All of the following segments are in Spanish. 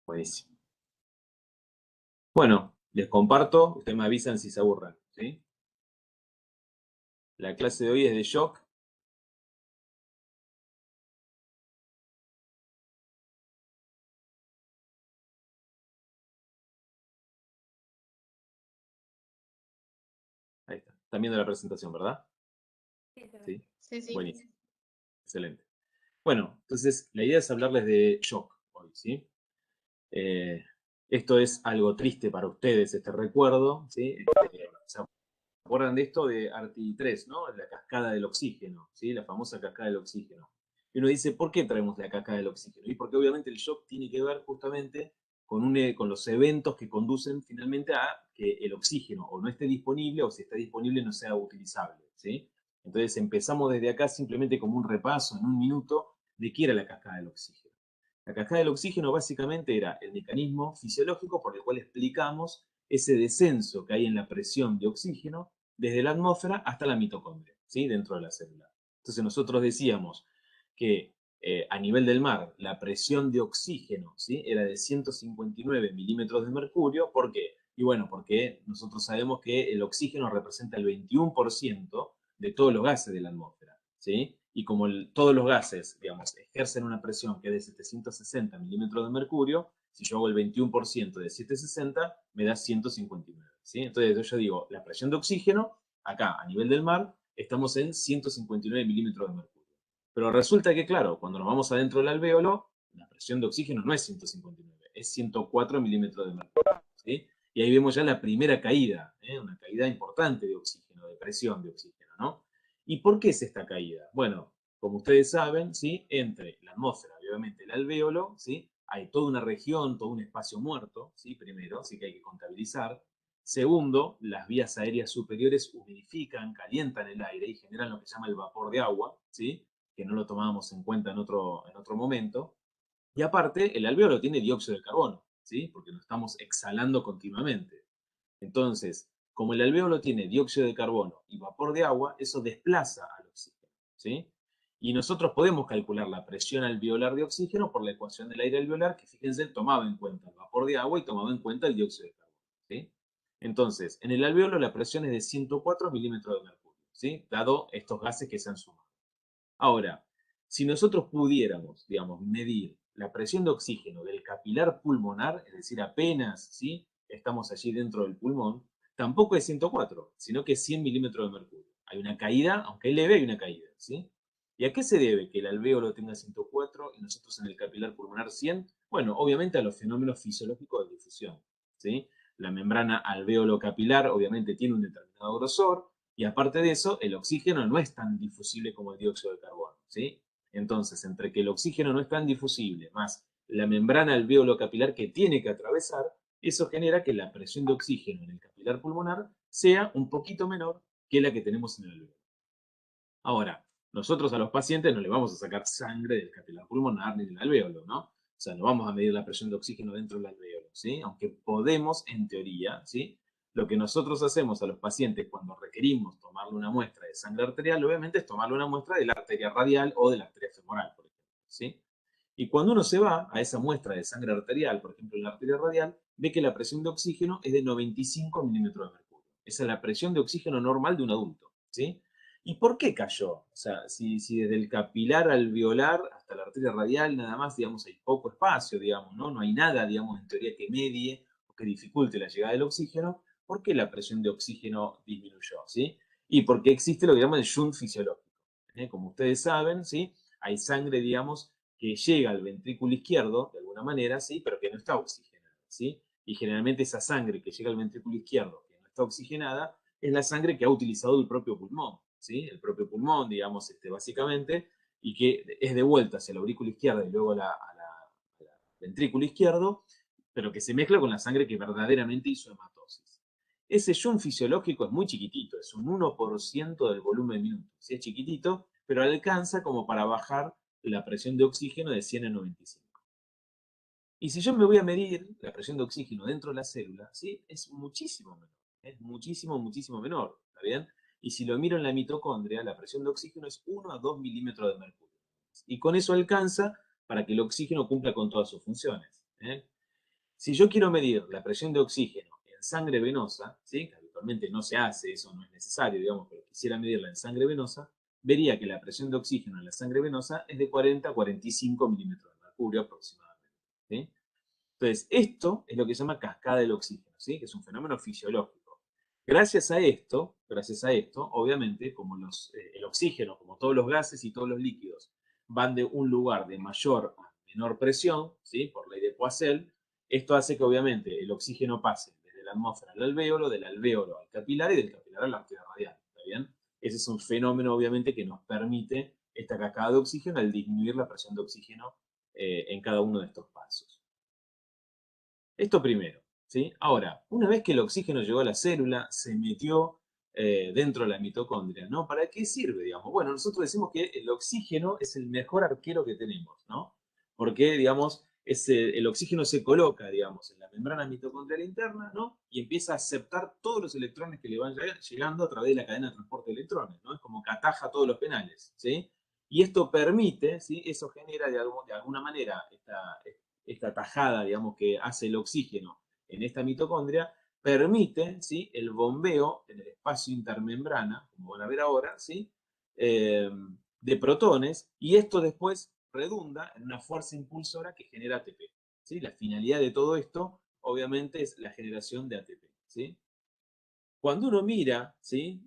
Buenísimo. Bueno, les comparto, ustedes me avisan si se aburren, ¿sí? La clase de hoy es de shock. Ahí está. Están viendo la presentación, ¿verdad? Sí. Sí, sí. Buenísimo. Excelente. Bueno, entonces la idea es hablarles de shock hoy, ¿sí? Eh, Esto es algo triste para ustedes, este recuerdo, ¿sí? ¿Se acuerdan de esto de Arti 3, ¿no? La cascada del oxígeno, ¿sí? La famosa cascada del oxígeno. Y uno dice, ¿por qué traemos la cascada del oxígeno? Y porque obviamente el shock tiene que ver justamente con los eventos que conducen finalmente a que el oxígeno o no esté disponible o si está disponible no sea utilizable, ¿sí? Entonces empezamos desde acá simplemente como un repaso en un minuto de qué era la cascada del oxígeno. La cascada del oxígeno básicamente era el mecanismo fisiológico por el cual explicamos ese descenso que hay en la presión de oxígeno desde la atmósfera hasta la mitocondria, ¿sí? Dentro de la célula. Entonces nosotros decíamos que a nivel del mar la presión de oxígeno, ¿sí? Era de 159 milímetros de mercurio. ¿Por qué? Y bueno, porque nosotros sabemos que el oxígeno representa el 21% de todos los gases de la atmósfera, ¿sí? Y como todos los gases, digamos, ejercen una presión que es de 760 milímetros de mercurio, si yo hago el 21% de 760, me da 159, ¿sí? Entonces yo digo, la presión de oxígeno, acá a nivel del mar, estamos en 159 milímetros de mercurio. Pero resulta que, claro, cuando nos vamos adentro del alvéolo, la presión de oxígeno no es 159, es 104 milímetros de mercurio, ¿sí? Y ahí vemos ya la primera caída, una caída importante de oxígeno, de presión de oxígeno, ¿no? ¿Y por qué es esta caída? Bueno, como ustedes saben, ¿sí? Entre la atmósfera y obviamente el alvéolo, ¿sí? Hay toda una región, todo un espacio muerto, ¿sí? Primero, sí que hay que contabilizar. Segundo, las vías aéreas superiores humidifican, calientan el aire y generan lo que se llama el vapor de agua, ¿sí? Que no lo tomábamos en cuenta en otro momento. Y aparte, el alvéolo tiene dióxido de carbono, ¿sí? Porque lo estamos exhalando continuamente. Entonces, como el alvéolo tiene dióxido de carbono y vapor de agua, eso desplaza al oxígeno, ¿sí? Y nosotros podemos calcular la presión alveolar de oxígeno por la ecuación del aire alveolar, que fíjense, tomaba en cuenta el vapor de agua y tomaba en cuenta el dióxido de carbono, ¿sí? Entonces, en el alvéolo la presión es de 104 milímetros de mercurio, ¿sí? Dado estos gases que se han sumado. Ahora, si nosotros pudiéramos, digamos, medir la presión de oxígeno del capilar pulmonar, es decir, apenas, ¿sí? Estamos allí dentro del pulmón, tampoco es 104, sino que es 100 milímetros de mercurio. Hay una caída, aunque es leve, hay una caída, ¿sí? ¿Y a qué se debe que el alvéolo tenga 104 y nosotros en el capilar pulmonar 100? Bueno, obviamente a los fenómenos fisiológicos de difusión, ¿sí? La membrana alvéolo capilar obviamente tiene un determinado grosor, y aparte de eso, el oxígeno no es tan difusible como el dióxido de carbono, ¿sí? Entonces, entre que el oxígeno no es tan difusible, más la membrana alvéolo capilar que tiene que atravesar, eso genera que la presión de oxígeno en el capilar pulmonar sea un poquito menor que la que tenemos en el alvéolo. Ahora, nosotros a los pacientes no le vamos a sacar sangre del capilar pulmonar ni del alvéolo, ¿no? O sea, no vamos a medir la presión de oxígeno dentro del alvéolo, ¿sí? Aunque podemos, en teoría, ¿sí? Lo que nosotros hacemos a los pacientes cuando requerimos tomarle una muestra de sangre arterial, obviamente es tomarle una muestra de la arteria radial o de la arteria femoral, por ejemplo, ¿sí? Y cuando uno se va a esa muestra de sangre arterial, por ejemplo en la arteria radial, ve que la presión de oxígeno es de 95 milímetros de mercurio. Esa es la presión de oxígeno normal de un adulto, ¿sí? ¿Y por qué cayó? O sea, si desde el capilar alveolar hasta la arteria radial nada más, digamos, hay poco espacio, digamos, ¿no? No hay nada, digamos, en teoría que medie o que dificulte la llegada del oxígeno, ¿por qué la presión de oxígeno disminuyó, ¿sí? Y porque existe lo que llaman el shunt fisiológico. Como ustedes saben, ¿sí? Hay sangre, digamos, que llega al ventrículo izquierdo, de alguna manera, ¿sí? Pero que no está oxigenada, ¿sí? Y generalmente esa sangre que llega al ventrículo izquierdo, que no está oxigenada, es la sangre que ha utilizado el propio pulmón, ¿sí? El propio pulmón, digamos, básicamente, y que es de vuelta hacia la aurícula izquierda y luego a la ventrículo izquierdo, pero que se mezcla con la sangre que verdaderamente hizo hematosis. Ese shunt fisiológico es muy chiquitito, es un 1% del volumen minuto, ¿sí? Es chiquitito, pero alcanza como para bajar la presión de oxígeno de 100 a 95. Y si yo me voy a medir la presión de oxígeno dentro de la célula, ¿sí? Es muchísimo menor. Es muchísimo, muchísimo menor. ¿Está bien? Y si lo miro en la mitocondria, la presión de oxígeno es 1 a 2 milímetros de mercurio. Y con eso alcanza para que el oxígeno cumpla con todas sus funciones, ¿eh? Si yo quiero medir la presión de oxígeno en sangre venosa, ¿sí? Que habitualmente no se hace, eso no es necesario, digamos, pero quisiera medirla en sangre venosa, vería que la presión de oxígeno en la sangre venosa es de 40 a 45 milímetros de mercurio aproximadamente. ¿Sí? Entonces, esto es lo que se llama cascada del oxígeno, ¿sí? Que es un fenómeno fisiológico. Gracias a esto, obviamente, como el oxígeno, como todos los gases y todos los líquidos, van de un lugar de mayor a menor presión, ¿sí? Por ley de Poiseuille, esto hace que obviamente el oxígeno pase desde la atmósfera al alvéolo, del alvéolo al capilar y del capilar a la arteria radial, ¿está bien? Ese es un fenómeno, obviamente, que nos permite esta cascada de oxígeno al disminuir la presión de oxígeno en cada uno de estos pasos. Esto primero, ¿sí? Ahora, una vez que el oxígeno llegó a la célula, se metió dentro de la mitocondria, ¿no? ¿Para qué sirve, digamos? Bueno, nosotros decimos que el oxígeno es el mejor arquero que tenemos, ¿no? Porque, digamos, el oxígeno se coloca, digamos, en la membrana mitocondrial interna, ¿no? Y empieza a aceptar todos los electrones que le van llegando a través de la cadena de transporte de electrones, ¿no? Es como que ataja todos los penales, ¿sí? Y esto permite, ¿sí? Eso genera de alguna manera esta tajada, digamos, que hace el oxígeno en esta mitocondria, permite, ¿sí? El bombeo en el espacio intermembrana, como van a ver ahora, ¿sí? De protones, y esto después redunda en una fuerza impulsora que genera ATP. ¿Sí? La finalidad de todo esto, obviamente, es la generación de ATP. ¿Sí? Cuando uno mira, ¿sí?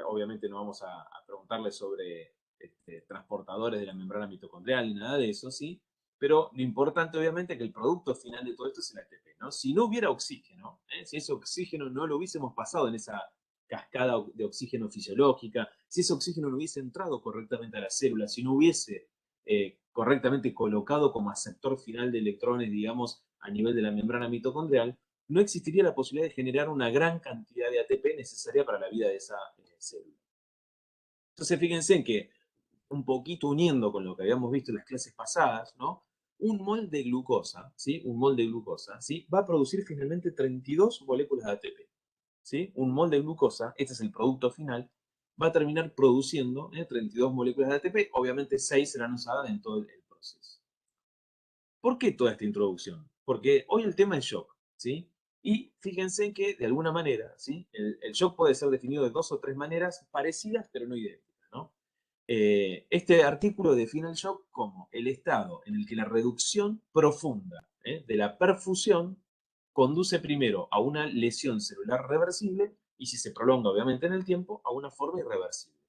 Obviamente no vamos a preguntarle sobre transportadores de la membrana mitocondrial ni nada de eso, ¿sí? Pero lo importante, obviamente, es que el producto final de todo esto es el ATP, ¿no? Si no hubiera oxígeno, si ese oxígeno no lo hubiésemos pasado en esa cascada de oxígeno fisiológica, si ese oxígeno no hubiese entrado correctamente a la célula, si no hubiese correctamente colocado como aceptor final de electrones, digamos, a nivel de la membrana mitocondrial, no existiría la posibilidad de generar una gran cantidad de ATP necesaria para la vida de esa célula. Entonces, fíjense en que, un poquito uniendo con lo que habíamos visto en las clases pasadas, ¿no? Un mol de glucosa, ¿sí? Un mol de glucosa, ¿sí? Va a producir finalmente 32 moléculas de ATP, ¿sí? Un mol de glucosa, este es el producto final, va a terminar produciendo 32 moléculas de ATP, obviamente 6 serán usadas en todo el proceso. ¿Por qué toda esta introducción? Porque hoy el tema es shock, ¿sí? Y fíjense que, de alguna manera, ¿sí? El shock puede ser definido de 2 o 3 maneras parecidas, pero no idénticas, ¿no? Este artículo define el shock como el estado en el que la reducción profunda de la perfusión conduce primero a una lesión celular reversible y, si se prolonga obviamente en el tiempo, a una forma irreversible.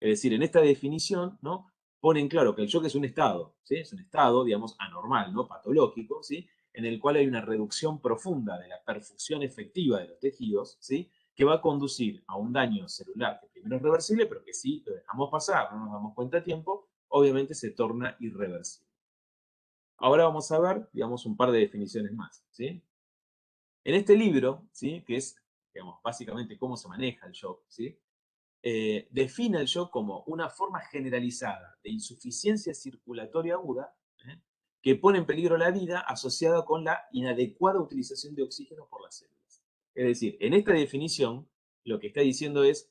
Es decir, en esta definición, ¿no? Ponen claro que el shock es un estado, ¿sí? Es un estado, digamos, anormal, ¿no? Patológico, ¿sí? En el cual hay una reducción profunda de la perfusión efectiva de los tejidos, ¿sí? Que va a conducir a un daño celular que primero es reversible, pero que si lo dejamos pasar, no nos damos cuenta a tiempo, obviamente se torna irreversible. Ahora vamos a ver, digamos, un par de definiciones más, ¿sí? En este libro, ¿sí? Que es, digamos, básicamente cómo se maneja el shock, ¿sí? Define el shock como una forma generalizada de insuficiencia circulatoria aguda que pone en peligro la vida asociada con la inadecuada utilización de oxígeno por las células. Es decir, en esta definición, lo que está diciendo es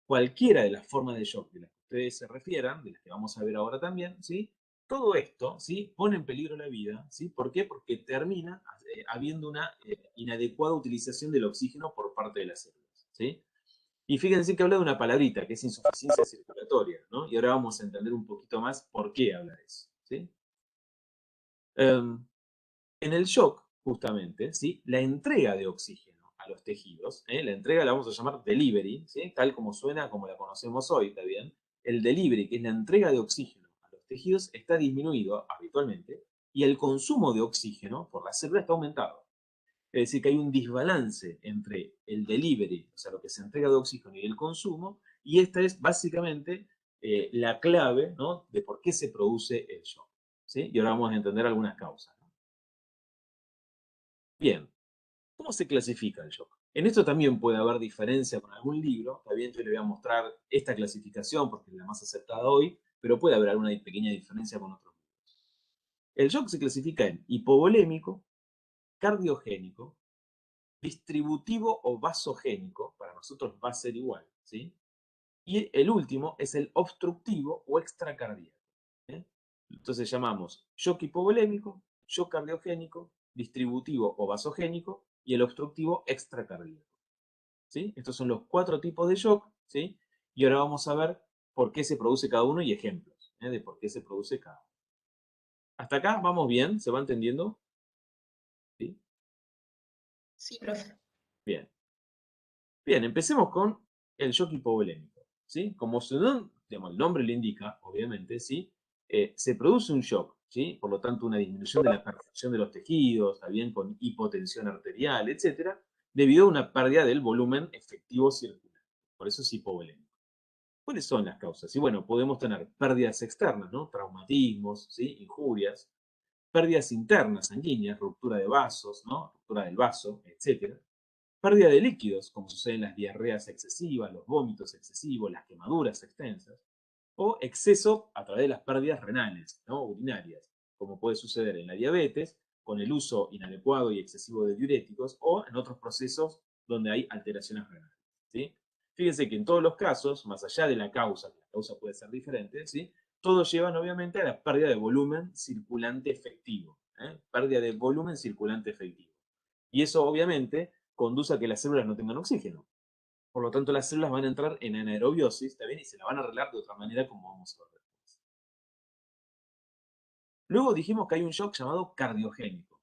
cualquiera de las formas de shock de las que ustedes se refieran, de las que vamos a ver ahora también, ¿sí? Todo esto, ¿sí? Pone en peligro la vida, ¿sí? ¿Por qué? Porque termina habiendo una inadecuada utilización del oxígeno por parte de las células, ¿sí? Y fíjense que habla de una palabrita, que es insuficiencia circulatoria, ¿no? Y ahora vamos a entender un poquito más por qué habla de eso, ¿sí? En el shock, justamente, ¿sí? La entrega de oxígeno a los tejidos, la entrega la vamos a llamar delivery, ¿sí? Tal como suena, como la conocemos hoy, ¿está bien? El delivery, que es la entrega de oxígeno a los tejidos, está disminuido habitualmente y el consumo de oxígeno por la célula está aumentado. Es decir, que hay un desbalance entre el delivery, o sea, lo que se entrega de oxígeno y el consumo, y esta es básicamente la clave, ¿no? De por qué se produce el shock, ¿sí? Y ahora vamos a entender algunas causas, ¿no? Bien, ¿cómo se clasifica el shock? En esto también puede haber diferencia con algún libro, está bien, yo le voy a mostrar esta clasificación porque es la más aceptada hoy, pero puede haber alguna pequeña diferencia con otros libros. El shock se clasifica en hipovolémico, cardiogénico, distributivo o vasogénico, para nosotros va a ser igual, ¿sí? Y el último es el obstructivo o extracardíaco, ¿eh? Entonces llamamos shock hipovolémico, shock cardiogénico, distributivo o vasogénico y el obstructivo extracardíaco. ¿Sí? Estos son los 4 tipos de shock, ¿sí? Y ahora vamos a ver por qué se produce cada uno y ejemplos de por qué se produce cada uno. ¿Hasta acá vamos bien? ¿Se va entendiendo? ¿Sí? Sí, profe. Bien. Bien, empecemos con el shock hipovolémico, ¿sí? Como digamos, el nombre le indica, obviamente, ¿sí? Se produce un shock, ¿sí? Por lo tanto, una disminución de la perfusión de los tejidos, también con hipotensión arterial, etcétera, debido a una pérdida del volumen efectivo circular. Por eso es hipovolémico. ¿Cuáles son las causas? Y bueno, podemos tener pérdidas externas, ¿no? Traumatismos, ¿sí? Injurias, pérdidas internas sanguíneas, ruptura de vasos, ¿no? Ruptura del vaso, etcétera. Pérdida de líquidos, como sucede en las diarreas excesivas, los vómitos excesivos, las quemaduras extensas, o exceso a través de las pérdidas renales, ¿no? Urinarias, como puede suceder en la diabetes, con el uso inadecuado y excesivo de diuréticos, o en otros procesos donde hay alteraciones renales, ¿sí? Fíjense que en todos los casos, más allá de la causa, que la causa puede ser diferente, ¿sí? Todos llevan obviamente a la pérdida de volumen circulante efectivo, pérdida de volumen circulante efectivo. Y eso obviamente conduce a que las células no tengan oxígeno. Por lo tanto, las células van a entrar en anaerobiosis, ¿está bien? Y se la van a arreglar de otra manera, como vamos a ver después. Luego dijimos que hay un shock llamado cardiogénico,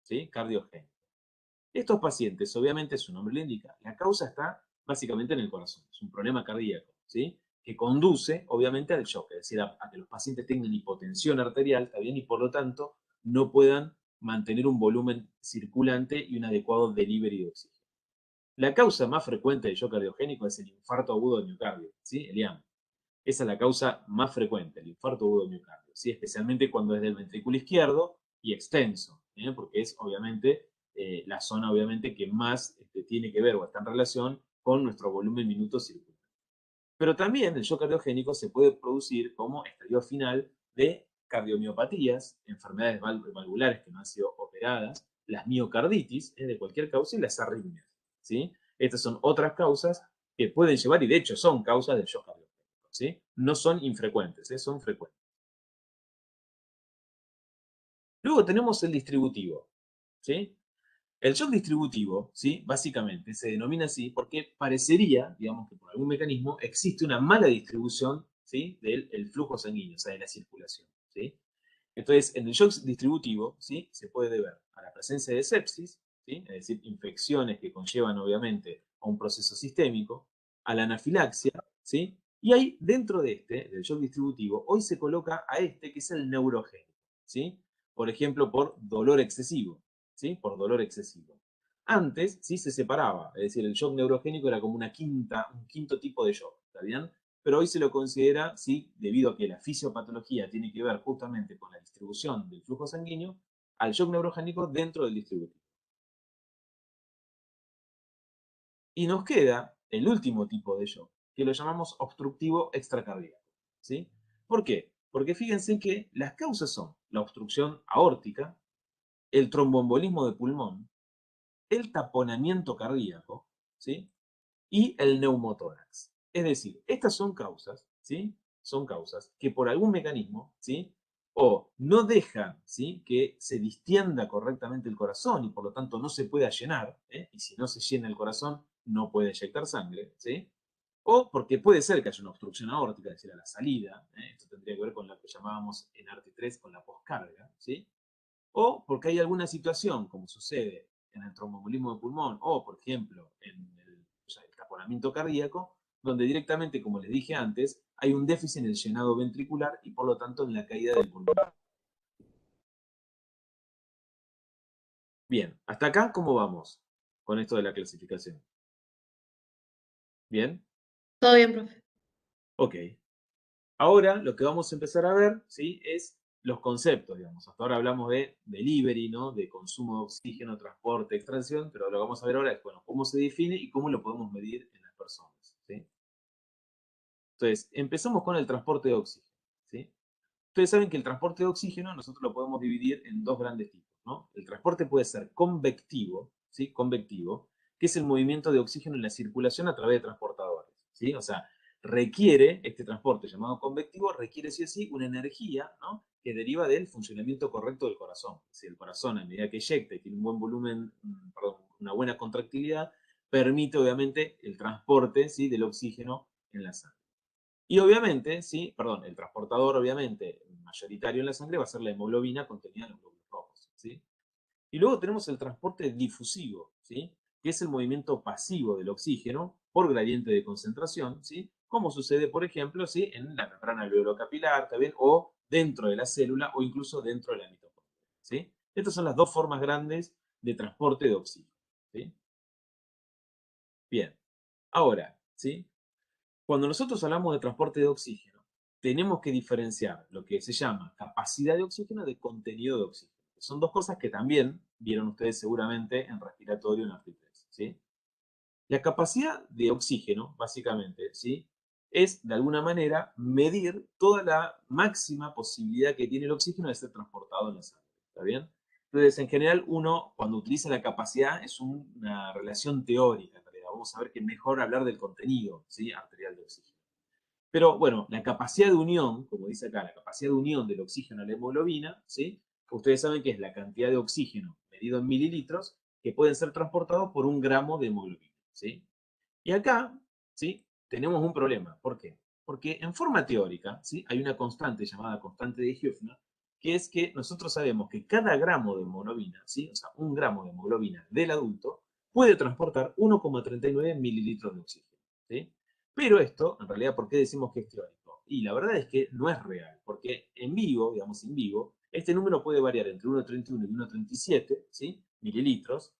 ¿sí? Cardiogénico. Estos pacientes, obviamente su nombre le indica, la causa está básicamente en el corazón, es un problema cardíaco, ¿sí? Que conduce, obviamente, al shock, es decir, a que los pacientes tengan hipotensión arterial, ¿está bien? Y por lo tanto, no puedan mantener un volumen circulante y un adecuado delivery de oxígeno. La causa más frecuente de shock cardiogénico es el infarto agudo de miocardio, ¿sí? El IAM. Esa es la causa más frecuente, el infarto agudo de miocardio, ¿sí? Especialmente cuando es del ventrículo izquierdo y extenso, porque es obviamente la zona obviamente que más tiene que ver o está en relación con nuestro volumen minuto circular. Pero también el shock cardiogénico se puede producir como estadio final de cardiomiopatías, enfermedades valvulares que no han sido operadas, las miocarditis de cualquier causa y las arritmias, ¿sí? Estas son otras causas que pueden llevar, y de hecho son causas del shock cardiogénico, ¿sí? No son infrecuentes, son frecuentes. Luego tenemos el distributivo, ¿sí? El shock distributivo, ¿sí? Básicamente se denomina así porque parecería, digamos que por algún mecanismo, existe una mala distribución, ¿sí? Del flujo sanguíneo, o sea, de la circulación, ¿sí? Entonces, en el shock distributivo, ¿sí? Se puede deber a la presencia de sepsis, ¿sí? Es decir, infecciones que conllevan obviamente a un proceso sistémico, a la anafilaxia, ¿sí? Y ahí, dentro de del shock distributivo, hoy se coloca a que es el neurogénico, ¿sí? Por ejemplo, por dolor excesivo, ¿sí? Por dolor excesivo. Antes, sí se separaba, es decir, el shock neurogénico era como un quinto tipo de shock, ¿está bien? Pero hoy se lo considera, sí, debido a que la fisiopatología tiene que ver justamente con la distribución del flujo sanguíneo, al shock neurogénico dentro del distributivo. Y nos queda el último tipo de shock, que lo llamamos obstructivo extracardíaco, ¿sí? ¿Por qué? Porque fíjense que las causas son la obstrucción aórtica, el tromboembolismo de pulmón, el taponamiento cardíaco, ¿sí? Y el neumotórax. Es decir, estas son causas, ¿sí? Son causas que por algún mecanismo, ¿sí? O no dejan, ¿sí? Que se distienda correctamente el corazón y por lo tanto no se pueda llenar, y si no se llena el corazón no puede eyectar sangre, ¿sí? O porque puede ser que haya una obstrucción aórtica, es decir, a la salida, esto tendría que ver con lo que llamábamos en Arte 3 con la poscarga, ¿sí? O porque hay alguna situación, como sucede en el tromboembolismo de pulmón, o por ejemplo en el taponamiento cardíaco, donde directamente, como les dije antes, hay un déficit en el llenado ventricular y por lo tanto en la caída del pulmón. Bien, hasta acá, ¿cómo vamos con esto de la clasificación? ¿Bien? Todo bien, profe. Ok. Ahora lo que vamos a empezar a ver, ¿sí? Es los conceptos, digamos. Hasta ahora hablamos de delivery, ¿no? De consumo de oxígeno, transporte, extracción, pero lo que vamos a ver ahora es, bueno, cómo se define y cómo lo podemos medir en las personas, ¿sí? Entonces, empezamos con el transporte de oxígeno, ¿sí? Ustedes saben que el transporte de oxígeno nosotros lo podemos dividir en dos grandes tipos, ¿no? El transporte puede ser convectivo, ¿sí? Convectivo, que es el movimiento de oxígeno en la circulación a través de transportadores, ¿sí? O sea, requiere, este transporte llamado convectivo, requiere sí o sí una energía, ¿no?, que deriva del funcionamiento correcto del corazón. Si el corazón, a medida que eyecta y tiene un buen volumen, perdón, una buena contractilidad, permite obviamente el transporte, ¿sí?, del oxígeno en la sangre. Y obviamente, ¿sí?, perdón, el transportador obviamente mayoritario en la sangre va a ser la hemoglobina contenida en los glóbulos rojos, ¿sí? Y luego tenemos el transporte difusivo, ¿sí?, que es el movimiento pasivo del oxígeno por gradiente de concentración, ¿sí?, como sucede, por ejemplo, ¿sí?, en la membrana alveolo-capilar, ¿también?, o dentro de la célula, o incluso dentro de la mitocondria, ¿sí? Estas son las dos formas grandes de transporte de oxígeno, ¿sí? Bien, ahora, ¿sí?, cuando nosotros hablamos de transporte de oxígeno, tenemos que diferenciar lo que se llama capacidad de oxígeno de contenido de oxígeno. Son dos cosas que también vieron ustedes seguramente en respiratorio en la FP3, ¿sí? La capacidad de oxígeno, básicamente, ¿sí?, es, de alguna manera, medir toda la máxima posibilidad que tiene el oxígeno de ser transportado en la sangre. ¿Está bien? Entonces, en general, uno, cuando utiliza la capacidad, es una relación teórica, en realidad. Vamos a ver que es mejor hablar del contenido, ¿sí?, arterial de oxígeno. Pero, bueno, la capacidad de unión, como dice acá, la capacidad de unión del oxígeno a la hemoglobina, ¿sí?, ustedes saben que es la cantidad de oxígeno medido en mililitros que pueden ser transportados por 1 gramo de hemoglobina, ¿sí? Y acá, ¿sí?, tenemos un problema. ¿Por qué? Porque en forma teórica, ¿sí?, hay una constante llamada constante de Höfner, que es que nosotros sabemos que cada gramo de hemoglobina, ¿sí?, o sea, 1 gramo de hemoglobina del adulto, puede transportar 1,39 mililitros de oxígeno, ¿sí? Pero esto, en realidad, ¿por qué decimos que es teórico? Y la verdad es que no es real, porque en vivo, digamos, in vivo, este número puede variar entre 1,31 y 1,37, ¿sí?, mililitros.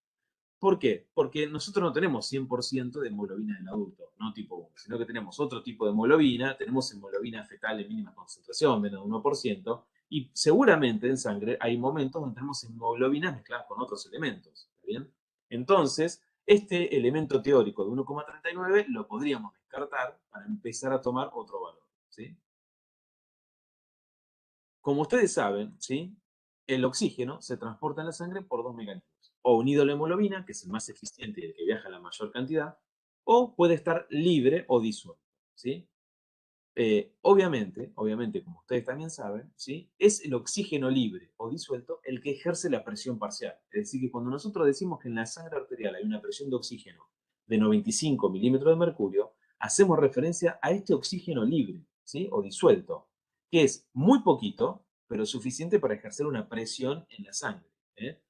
¿Por qué? Porque nosotros no tenemos 100% de hemoglobina del adulto, no tipo 1, sino que tenemos otro tipo de hemoglobina, tenemos hemoglobina fetal de mínima concentración, menos de 1%, y seguramente en sangre hay momentos donde tenemos hemoglobinas mezcladas con otros elementos, ¿está bien? Entonces, este elemento teórico de 1,39 lo podríamos descartar para empezar a tomar otro valor, ¿sí? Como ustedes saben, ¿sí?, el oxígeno se transporta en la sangre por dos mecanismos. O unido a la hemoglobina, que es el más eficiente y el que viaja la mayor cantidad, o puede estar libre o disuelto, ¿sí? Obviamente, como ustedes también saben, ¿sí?, es el oxígeno libre o disuelto el que ejerce la presión parcial. Es decir, que cuando nosotros decimos que en la sangre arterial hay una presión de oxígeno de 95 milímetros de mercurio, hacemos referencia a este oxígeno libre, ¿sí?, o disuelto, que es muy poquito, pero suficiente para ejercer una presión en la sangre, ¿eh?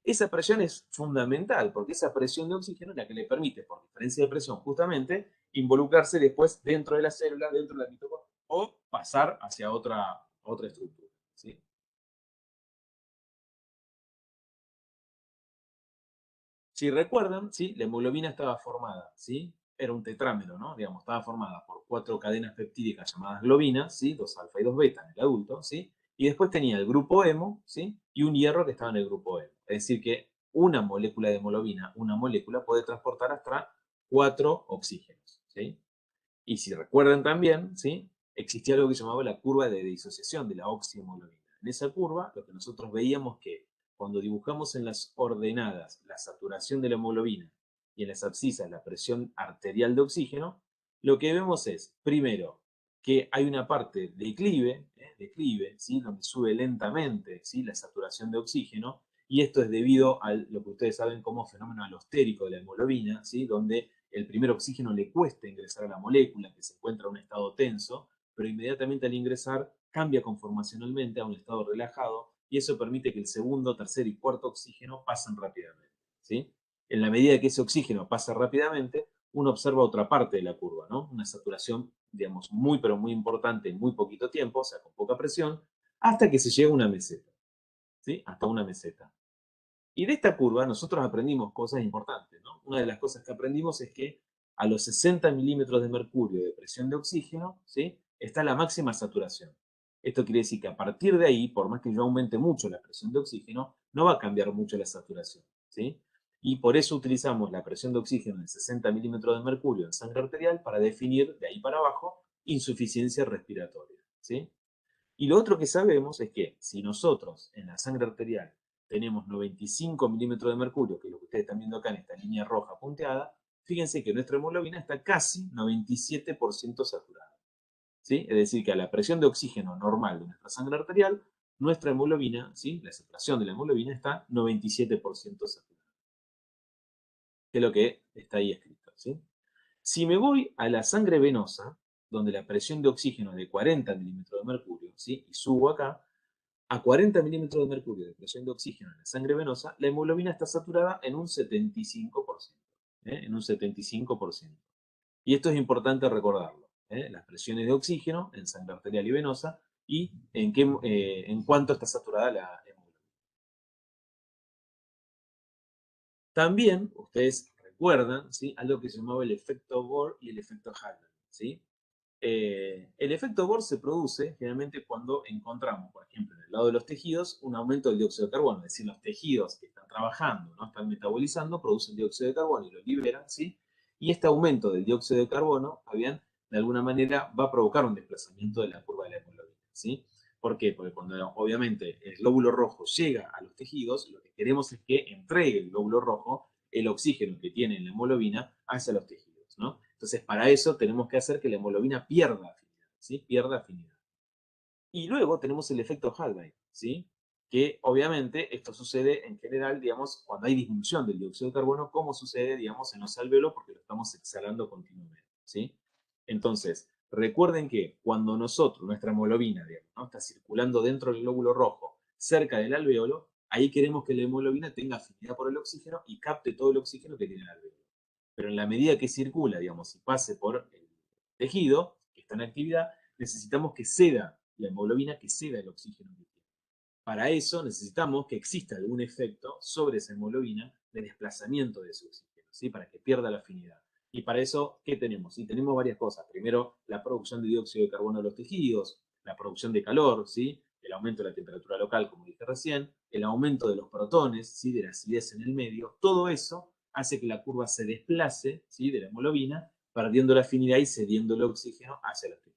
Esa presión es fundamental, porque esa presión de oxígeno es la que le permite, por diferencia de presión justamente, involucrarse después dentro de la célula, dentro de la mitocondria, o pasar hacia otra estructura, ¿sí? Si recuerdan, ¿sí?, la hemoglobina estaba formada, ¿sí?, era un tetrámero, ¿no?, digamos, estaba formada por 4 cadenas peptídicas llamadas globinas, ¿sí?, 2 alfa y 2 beta en el adulto, ¿sí?, y después tenía el grupo hemo, ¿sí?, y un hierro que estaba en el grupo hemo. Es decir, que una molécula de hemoglobina, una molécula, puede transportar hasta 4 oxígenos, ¿sí? Y si recuerdan también, ¿sí?, existía algo que se llamaba la curva de disociación de la oxihemoglobina. En esa curva, lo que nosotros veíamos que cuando dibujamos en las ordenadas la saturación de la hemoglobina y en las abscisas la presión arterial de oxígeno, lo que vemos es, primero, que hay una parte declive, ¿sí?, donde sube lentamente, ¿sí?, la saturación de oxígeno, y esto es debido a lo que ustedes saben como fenómeno alostérico de la hemoglobina, ¿sí?, donde el primer oxígeno le cuesta ingresar a la molécula, que se encuentra en un estado tenso, pero inmediatamente al ingresar cambia conformacionalmente a un estado relajado, y eso permite que el segundo, tercer y cuarto oxígeno pasen rápidamente, ¿sí? En la medida que ese oxígeno pasa rápidamente, uno observa otra parte de la curva, ¿no?, una saturación, digamos, muy pero muy importante en muy poquito tiempo, o sea, con poca presión, hasta que se llega a una meseta, ¿sí?, hasta una meseta. Y de esta curva nosotros aprendimos cosas importantes, ¿no? Una de las cosas que aprendimos es que a los 60 milímetros de mercurio de presión de oxígeno, ¿sí?, está la máxima saturación. Esto quiere decir que a partir de ahí, por más que yo aumente mucho la presión de oxígeno, no va a cambiar mucho la saturación, ¿sí? Y por eso utilizamos la presión de oxígeno de 60 milímetros de mercurio en sangre arterial para definir de ahí para abajo insuficiencia respiratoria, ¿sí? Y lo otro que sabemos es que si nosotros en la sangre arterial tenemos 95 milímetros de mercurio, que es lo que ustedes están viendo acá en esta línea roja punteada, fíjense que nuestra hemoglobina está casi 97% saturada. ¿Sí? Es decir, que a la presión de oxígeno normal de nuestra sangre arterial, nuestra hemoglobina, ¿sí? La saturación de la hemoglobina está 97% saturada. Que es lo que está ahí escrito. ¿Sí? Si me voy a la sangre venosa, donde la presión de oxígeno es de 40 milímetros de mercurio, ¿sí? Y subo acá, a 40 milímetros de mercurio de presión de oxígeno en la sangre venosa, la hemoglobina está saturada en un 75%. En un 75%. Y esto es importante recordarlo. Las presiones de oxígeno en sangre arterial y venosa y en cuánto está saturada la hemoglobina. También ustedes recuerdan, ¿sí?, algo que se llamaba el efecto Bohr y el efecto Halley. ¿Sí? El efecto Bohr se produce generalmente cuando encontramos, por ejemplo, en el lado de los tejidos, un aumento del dióxido de carbono. Es decir, los tejidos que están trabajando, ¿no?, están metabolizando, producen dióxido de carbono y lo liberan, ¿sí? Y este aumento del dióxido de carbono, bien, de alguna manera va a provocar un desplazamiento de la curva de la hemoglobina, ¿sí? ¿Por qué? Porque cuando obviamente el glóbulo rojo llega a los tejidos, lo que queremos es que entregue el glóbulo rojo el oxígeno que tiene en la hemoglobina hacia los tejidos, ¿no? Entonces, para eso tenemos que hacer que la hemoglobina pierda afinidad, ¿sí? Pierda afinidad. Y luego tenemos el efecto Halley, ¿sí? Que obviamente esto sucede en general, digamos, cuando hay disminución del dióxido de carbono, como sucede, digamos, en los alvéolos, porque lo estamos exhalando continuamente, ¿sí? Entonces, recuerden que cuando nuestra hemoglobina, digamos, ¿no?, está circulando dentro del glóbulo rojo, cerca del alvéolo, ahí queremos que la hemoglobina tenga afinidad por el oxígeno y capte todo el oxígeno que tiene el alvéolo. Pero en la medida que circula, digamos, y pase por el tejido que está en actividad, necesitamos que ceda la hemoglobina, que ceda el oxígeno que tiene. Para eso necesitamos que exista algún efecto sobre esa hemoglobina de desplazamiento de ese oxígeno, ¿sí?, para que pierda la afinidad. Y para eso, ¿qué tenemos? Y tenemos varias cosas. Primero, la producción de dióxido de carbono de los tejidos, la producción de calor, ¿sí?, el aumento de la temperatura local, como dije recién, el aumento de los protones, ¿sí?, de la acidez en el medio. Todo eso hace que la curva se desplace, ¿sí?, de la hemoglobina, perdiendo la afinidad y cediendo el oxígeno hacia los tejidos.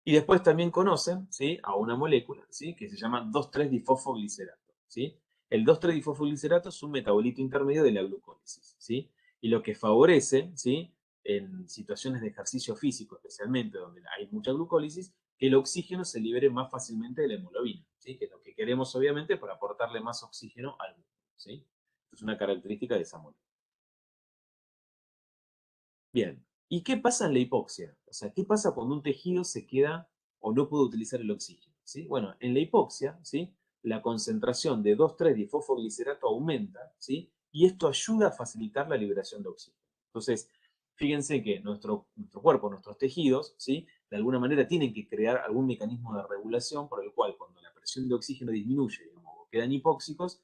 Y después también conocen, ¿sí?, a una molécula, ¿sí?, que se llama 2,3-difosfoglicerato, ¿sí? El 2,3-difosfoglicerato es un metabolito intermedio de la glucólisis, ¿sí? Y lo que favorece, ¿sí?, en situaciones de ejercicio físico, especialmente donde hay mucha glucólisis, que el oxígeno se libere más fácilmente de la hemoglobina, ¿sí?, que es lo que queremos obviamente para aportarle más oxígeno al músculo, ¿sí? Es una característica de esa molécula. Bien, ¿y qué pasa en la hipoxia? O sea, ¿qué pasa cuando un tejido se queda o no puede utilizar el oxígeno? ¿Sí? Bueno, en la hipoxia, ¿sí?, la concentración de 2,3-difosfoglicerato aumenta, ¿sí?, y esto ayuda a facilitar la liberación de oxígeno. Entonces, fíjense que nuestro cuerpo, nuestros tejidos, ¿sí?, de alguna manera tienen que crear algún mecanismo de regulación por el cual cuando la presión de oxígeno disminuye, digamos, o quedan hipóxicos,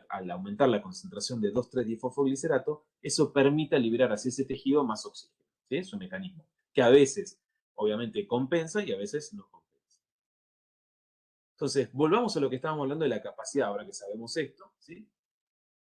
al aumentar la concentración de 2,3-difosfoglicerato, eso permite liberar hacia ese tejido más oxígeno. ¿Sí? Es un mecanismo que a veces, obviamente, compensa y a veces no compensa. Entonces, volvamos a lo que estábamos hablando de la capacidad, ahora que sabemos esto, ¿sí?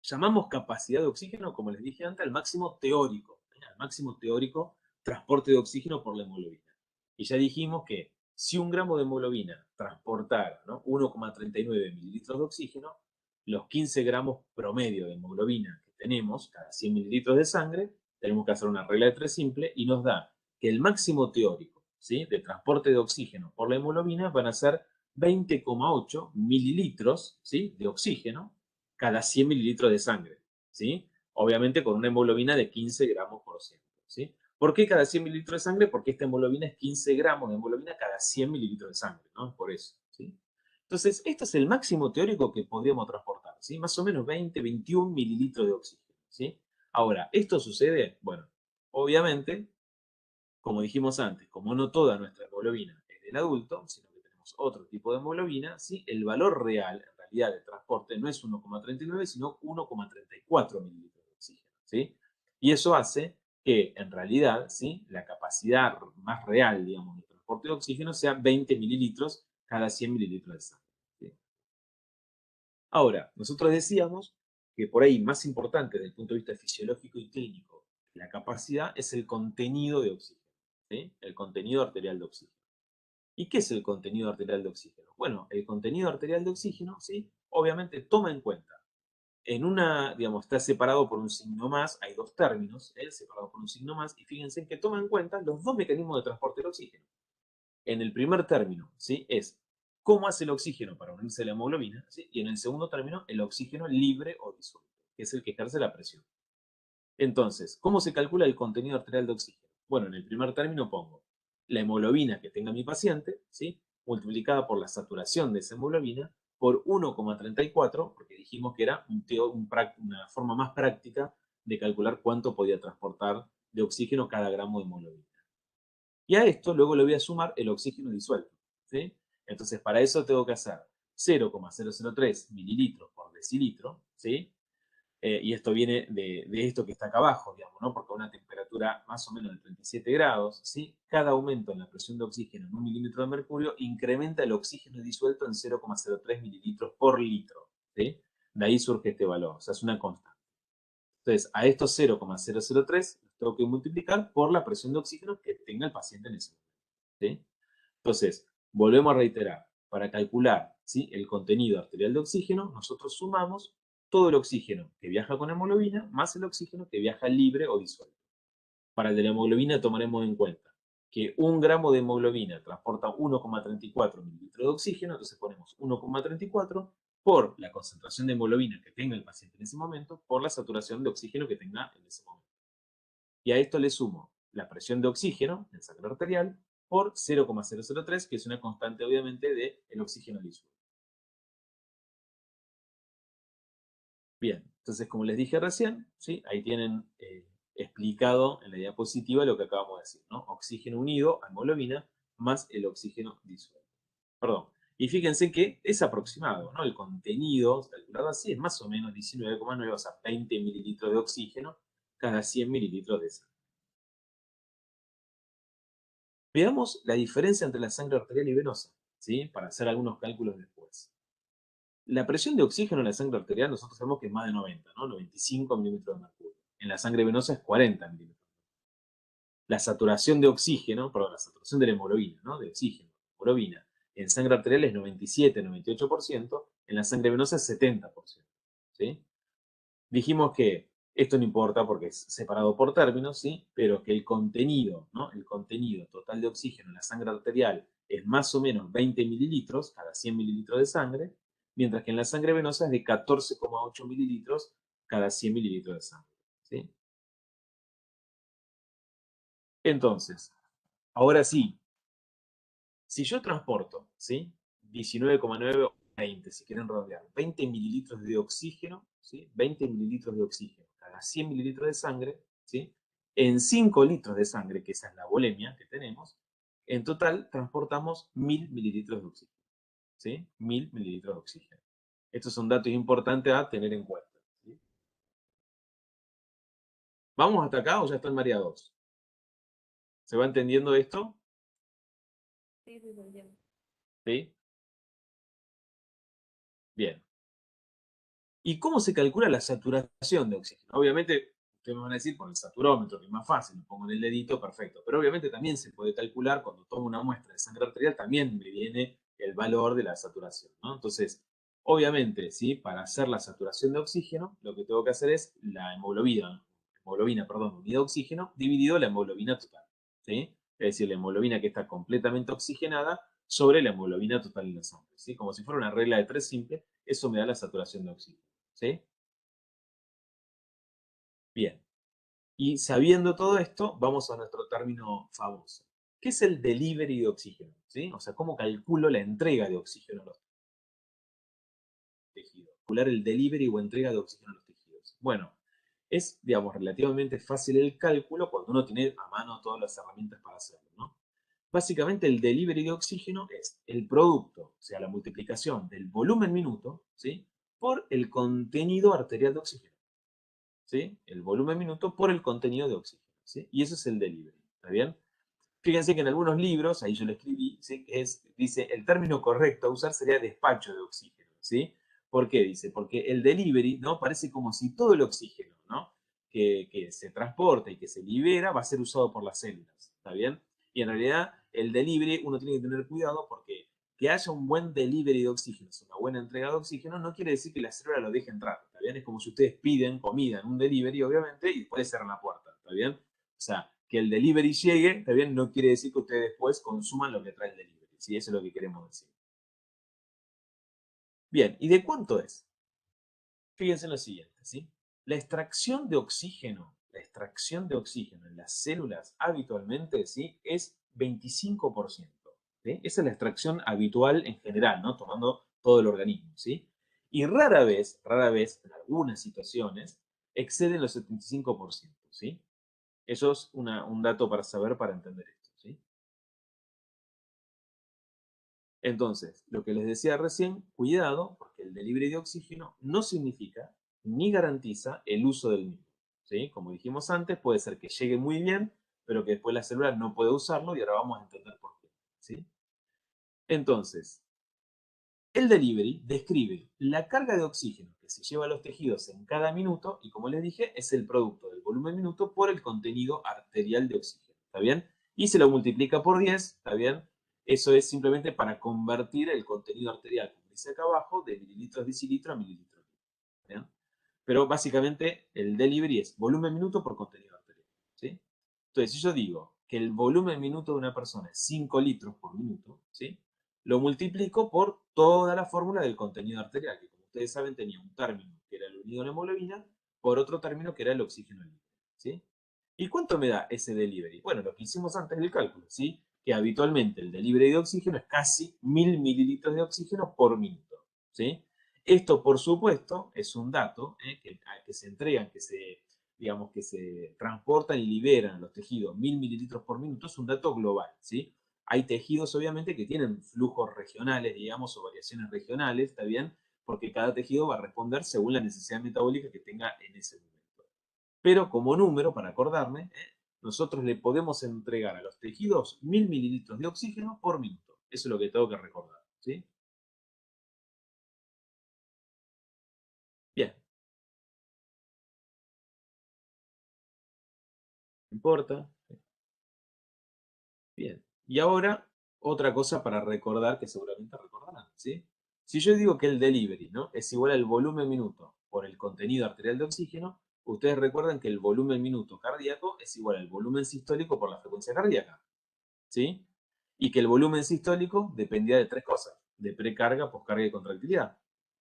Llamamos capacidad de oxígeno, como les dije antes, al máximo teórico, al máximo teórico transporte de oxígeno por la hemoglobina. Y ya dijimos que si 1 gramo de hemoglobina transportara, ¿no?, 1,39 mililitros de oxígeno, los 15 gramos promedio de hemoglobina que tenemos cada 100 mililitros de sangre, tenemos que hacer una regla de tres simple y nos da que el máximo teórico, ¿sí?, de transporte de oxígeno por la hemoglobina van a ser 20,8 mililitros, ¿sí?, de oxígeno cada 100 mililitros de sangre, ¿sí? Obviamente con una hemoglobina de 15 gramos por ciento, ¿sí? ¿Por qué cada 100 mililitros de sangre? Porque esta hemoglobina es 15 gramos de hemoglobina cada 100 mililitros de sangre, ¿no? Por eso, ¿sí? Entonces, esto es el máximo teórico que podríamos transportar, ¿sí? Más o menos 20, 21 mililitros de oxígeno, ¿sí? Ahora, ¿esto sucede? Bueno, obviamente, como dijimos antes, como no toda nuestra hemoglobina es del adulto, sino que tenemos otro tipo de hemoglobina, ¿sí?, el valor real, en realidad, de transporte no es 1,39, sino 1,34 mililitros de oxígeno, ¿sí? Y eso hace que, en realidad, ¿sí?, la capacidad más real, digamos, de transporte de oxígeno sea 20 mililitros cada 100 mililitros de sangre, ¿sí? Ahora, nosotros decíamos que por ahí más importante desde el punto de vista fisiológico y clínico, la capacidad es el contenido de oxígeno, ¿sí?, el contenido arterial de oxígeno. ¿Y qué es el contenido arterial de oxígeno? Bueno, el contenido arterial de oxígeno, ¿sí?, obviamente toma en cuenta en una, digamos, está separado por un signo más, hay dos términos, separados por un signo más, y fíjense que toman en cuenta los dos mecanismos de transporte del oxígeno. En el primer término, ¿sí? Es cómo hace el oxígeno para unirse a la hemoglobina, ¿sí? Y en el segundo término, el oxígeno libre o disuelto, que es el que ejerce la presión. Entonces, ¿cómo se calcula el contenido arterial de oxígeno? Bueno, en el primer término pongo la hemoglobina que tenga mi paciente, ¿sí? Multiplicada por la saturación de esa hemoglobina por 1,34, porque dijimos que era una forma más práctica de calcular cuánto podía transportar de oxígeno cada gramo de hemoglobina. Y a esto luego le voy a sumar el oxígeno disuelto, ¿sí? Entonces, para eso tengo que hacer 0,003 mililitros por decilitro, ¿sí? Y esto viene de esto que está acá abajo, digamos, ¿no? Porque a una temperatura más o menos de 37 grados, ¿sí? Cada aumento en la presión de oxígeno en 1 milímetro de mercurio incrementa el oxígeno disuelto en 0,03 mililitros por litro, ¿sí? De ahí surge este valor, o sea, es una constante. Entonces, a estos 0,003 los tengo que multiplicar por la presión de oxígeno que tenga el paciente en ese momento, ¿sí? Entonces, volvemos a reiterar, para calcular, ¿sí?, el contenido arterial de oxígeno, nosotros sumamos todo el oxígeno que viaja con hemoglobina más el oxígeno que viaja libre o disuelto. Para el de la hemoglobina tomaremos en cuenta que 1 gramo de hemoglobina transporta 1,34 mililitros de oxígeno, entonces ponemos 1,34 por la concentración de hemoglobina que tenga el paciente en ese momento, por la saturación de oxígeno que tenga en ese momento. Y a esto le sumo la presión de oxígeno en sangre arterial por 0,003, que es una constante obviamente del oxígeno disuelto. Bien, entonces como les dije recién, ¿sí? Ahí tienen explicado en la diapositiva lo que acabamos de decir, ¿no? Oxígeno unido a hemoglobina más el oxígeno disuelto. Perdón. Y fíjense que es aproximado, ¿no? El contenido, calculado así, es más o menos 19,9, o sea, 20 mililitros de oxígeno cada 100 mililitros de sangre. Veamos la diferencia entre la sangre arterial y venosa, ¿sí? Para hacer algunos cálculos después. La presión de oxígeno en la sangre arterial nosotros sabemos que es más de 90, ¿no? 95 milímetros de mercurio. En la sangre venosa es 40 milímetros. La saturación de oxígeno, perdón, la saturación de la hemoglobina, ¿no? De oxígeno, hemoglobina, en sangre arterial es 97, 98%, en la sangre venosa es 70%, ¿sí? Dijimos que esto no importa porque es separado por términos, ¿sí? Pero que el contenido, ¿no? El contenido total de oxígeno en la sangre arterial es más o menos 20 mililitros cada 100 mililitros de sangre, mientras que en la sangre venosa es de 14,8 mililitros cada 100 mililitros de sangre, ¿sí? Entonces, ahora sí, si yo transporto, ¿sí? 19,9 o 20, si quieren redondear, 20 mililitros de oxígeno, ¿sí? 20 mililitros de oxígeno cada 100 mililitros de sangre, ¿sí? En 5 litros de sangre, que esa es la volemia que tenemos, en total transportamos 1000 mililitros de oxígeno, ¿sí? 1000 mililitros de oxígeno. Estos son datos importantes a tener en cuenta, ¿sí? ¿Vamos hasta acá o ya están mareados? ¿Se va entendiendo esto? Sí, sí, se entiende. ¿Sí? Bien. ¿Y cómo se calcula la saturación de oxígeno? Obviamente, ustedes me van a decir por el saturómetro, que es más fácil, lo pongo en el dedito, perfecto. Pero obviamente también se puede calcular, cuando tomo una muestra de sangre arterial, también me viene el valor de la saturación, ¿no? Entonces, obviamente, ¿sí? Para hacer la saturación de oxígeno, lo que tengo que hacer es la hemoglobina, perdón, unida a oxígeno, dividido la hemoglobina total, ¿sí? Es decir, la hemoglobina que está completamente oxigenada sobre la hemoglobina total en la sangre, ¿sí? Como si fuera una regla de 3 simple, eso me da la saturación de oxígeno. ¿Sí? Bien. Y sabiendo todo esto, vamos a nuestro término famoso. ¿Qué es el delivery de oxígeno? ¿Sí? O sea, ¿cómo calculo la entrega de oxígeno a los tejidos? Calcular el delivery o entrega de oxígeno a los tejidos. Bueno, es, digamos, relativamente fácil el cálculo cuando uno tiene a mano todas las herramientas para hacerlo, ¿no? Básicamente el delivery de oxígeno es el producto, o sea, la multiplicación del volumen minuto, ¿sí? Por el contenido arterial de oxígeno. ¿Sí? El volumen minuto por el contenido de oxígeno, ¿sí? Y eso es el delivery, ¿está bien? Fíjense que en algunos libros, ahí yo lo escribí, ¿sí? Dice, el término correcto a usar sería despacho de oxígeno, ¿sí? ¿Por qué? Dice, porque el delivery, ¿no? Parece como si todo el oxígeno, ¿no? Que se transporta y que se libera va a ser usado por las células, ¿está bien? Y en realidad el delivery uno tiene que tener cuidado porque que haya un buen delivery de oxígeno, una buena entrega de oxígeno, no quiere decir que la célula lo deje entrar, ¿está bien? bien? Es como si ustedes piden comida en un delivery, obviamente, y después cierran la puerta, ¿está bien? O sea, que el delivery llegue, ¿está bien? No quiere decir que ustedes después consuman lo que trae el delivery, ¿sí? Eso es lo que queremos decir. Bien, ¿y de cuánto es? Fíjense en lo siguiente, ¿sí? La extracción de oxígeno en las células habitualmente, ¿sí? Es 25%, ¿sí? Esa es la extracción habitual en general, ¿no? Tomando todo el organismo, ¿sí? Y rara vez, en algunas situaciones, exceden los 75%, ¿sí? Eso es un dato para saber, para entender esto, ¿sí? Entonces, lo que les decía recién, cuidado, porque el delivery de oxígeno no significa ni garantiza el uso del mismo, ¿sí? Como dijimos antes, puede ser que llegue muy bien, pero que después la célula no puede usarlo y ahora vamos a entender por qué, ¿sí? Entonces, el delivery describe la carga de oxígeno que se lleva a los tejidos en cada minuto y, como les dije, es el producto del volumen minuto por el contenido arterial de oxígeno, ¿está bien? Y se lo multiplica por 10, ¿está bien? Eso es simplemente para convertir el contenido arterial, como dice acá abajo, de mililitros decilitro a mililitros. ¿Bien? Pero básicamente el delivery es volumen minuto por contenido arterial, ¿sí? Entonces, si yo digo que el volumen minuto de una persona es 5 litros por minuto, ¿sí? Lo multiplico por toda la fórmula del contenido arterial, que como ustedes saben tenía un término que era el unido a la hemoglobina, por otro término que era el oxígeno libre, ¿sí? ¿Y cuánto me da ese delivery? Bueno, lo que hicimos antes del cálculo, ¿sí? Que habitualmente el delivery de oxígeno es casi 1000 mililitros de oxígeno por minuto, ¿sí? Esto, por supuesto, es un dato que se entregan, digamos, que se transportan y liberan a los tejidos 1000 mililitros por minuto, es un dato global, ¿sí? Hay tejidos, obviamente, que tienen flujos regionales, digamos, o variaciones regionales, ¿está bien? Porque cada tejido va a responder según la necesidad metabólica que tenga en ese momento. Pero como número, para acordarme, nosotros le podemos entregar a los tejidos 1000 mililitros de oxígeno por minuto. Eso es lo que tengo que recordar, ¿sí? Bien, no importa. Bien. Y ahora, otra cosa para recordar, que seguramente recordarán, ¿sí? Si yo digo que el delivery, ¿no? Es igual al volumen minuto por el contenido arterial de oxígeno, ustedes recuerdan que el volumen minuto cardíaco es igual al volumen sistólico por la frecuencia cardíaca, ¿sí? Y que el volumen sistólico dependía de tres cosas, de precarga, poscarga y contractilidad,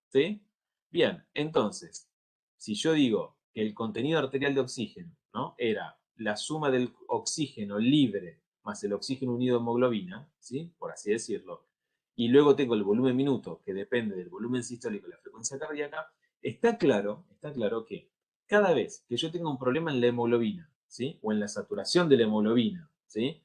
¿sí? Bien, entonces, si yo digo que el contenido arterial de oxígeno, ¿no? Era la suma del oxígeno libre más el oxígeno unido a hemoglobina, ¿sí? Por así decirlo, y luego tengo el volumen minuto, que depende del volumen sistólico y la frecuencia cardíaca, está claro que cada vez que yo tenga un problema en la hemoglobina, ¿sí? O en la saturación de la hemoglobina, ¿sí?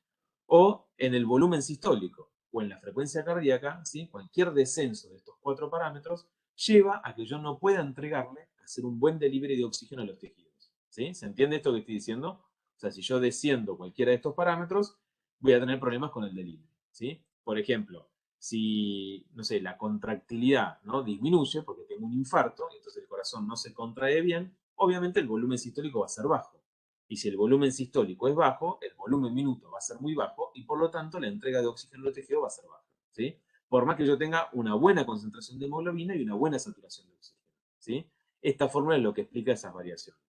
O en el volumen sistólico o en la frecuencia cardíaca, ¿sí? Cualquier descenso de estos cuatro parámetros lleva a que yo no pueda entregarle, hacer un buen delivery de oxígeno a los tejidos, ¿sí? ¿Se entiende esto que estoy diciendo? O sea, si yo desciendo cualquiera de estos parámetros, voy a tener problemas con el delivery, ¿sí? Por ejemplo, si, no sé, la contractilidad, ¿no? Disminuye porque tengo un infarto y entonces el corazón no se contrae bien, obviamente el volumen sistólico va a ser bajo. Y si el volumen sistólico es bajo, el volumen minuto va a ser muy bajo y por lo tanto la entrega de oxígeno al tejido va a ser baja, ¿sí? Por más que yo tenga una buena concentración de hemoglobina y una buena saturación de oxígeno, ¿sí? Esta fórmula es lo que explica esas variaciones.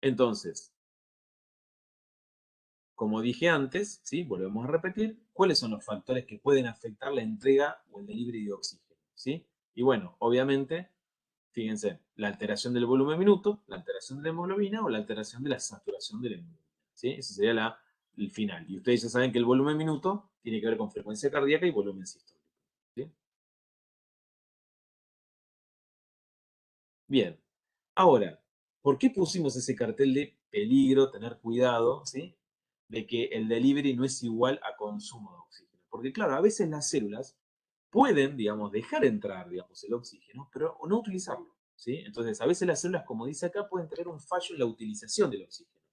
Entonces, como dije antes, ¿sí? Volvemos a repetir, ¿cuáles son los factores que pueden afectar la entrega o el delivery de oxígeno? ¿Sí? Y bueno, obviamente, fíjense, la alteración del volumen minuto, la alteración de la hemoglobina o la alteración de la saturación de la hemoglobina, ¿sí? Ese sería el final. Y ustedes ya saben que el volumen minuto tiene que ver con frecuencia cardíaca y volumen sistólico, ¿sí? Bien, ahora, ¿por qué pusimos ese cartel de peligro, tener cuidado, ¿sí? De que el delivery no es igual a consumo de oxígeno? Porque claro, a veces las células pueden, digamos, dejar entrar, digamos, el oxígeno, pero no utilizarlo, ¿sí? Entonces, a veces las células, como dice acá, pueden tener un fallo en la utilización del oxígeno,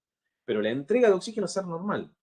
pero la entrega de oxígeno es normal,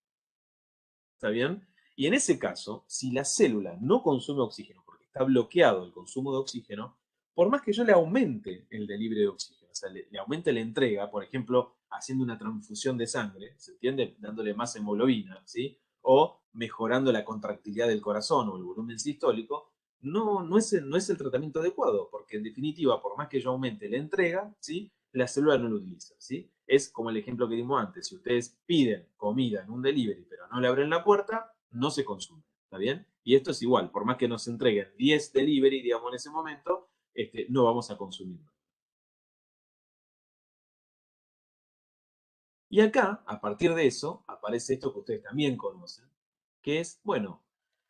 ¿está bien? Y en ese caso, si la célula no consume oxígeno porque está bloqueado el consumo de oxígeno, por más que yo le aumente el delivery de oxígeno, o sea, le aumente la entrega, por ejemplo, haciendo una transfusión de sangre, ¿se entiende? Dándole más hemoglobina, ¿sí? O mejorando la contractilidad del corazón o el volumen sistólico, no es el tratamiento adecuado, porque en definitiva, por más que yo aumente la entrega, ¿sí? La célula no lo utiliza, ¿sí? Es como el ejemplo que dimos antes, si ustedes piden comida en un delivery, pero no le abren la puerta, no se consume, ¿está bien? Y esto es igual, por más que nos entreguen 10 delivery, digamos, en ese momento, no vamos a consumirlo. Y acá, a partir de eso, aparece esto que ustedes también conocen, que es, bueno,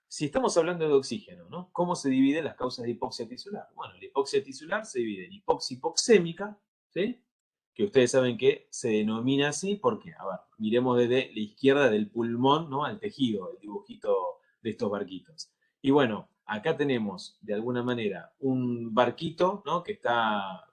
si estamos hablando de oxígeno, ¿no? ¿Cómo se dividen las causas de hipoxia tisular? Bueno, la hipoxia tisular se divide en hipoxia hipoxémica, ¿sí? Que ustedes saben que se denomina así porque, a ver, miremos desde la izquierda del pulmón, ¿no? Al tejido, el dibujito de estos barquitos. Y bueno, acá tenemos, de alguna manera, un barquito, ¿no? Que está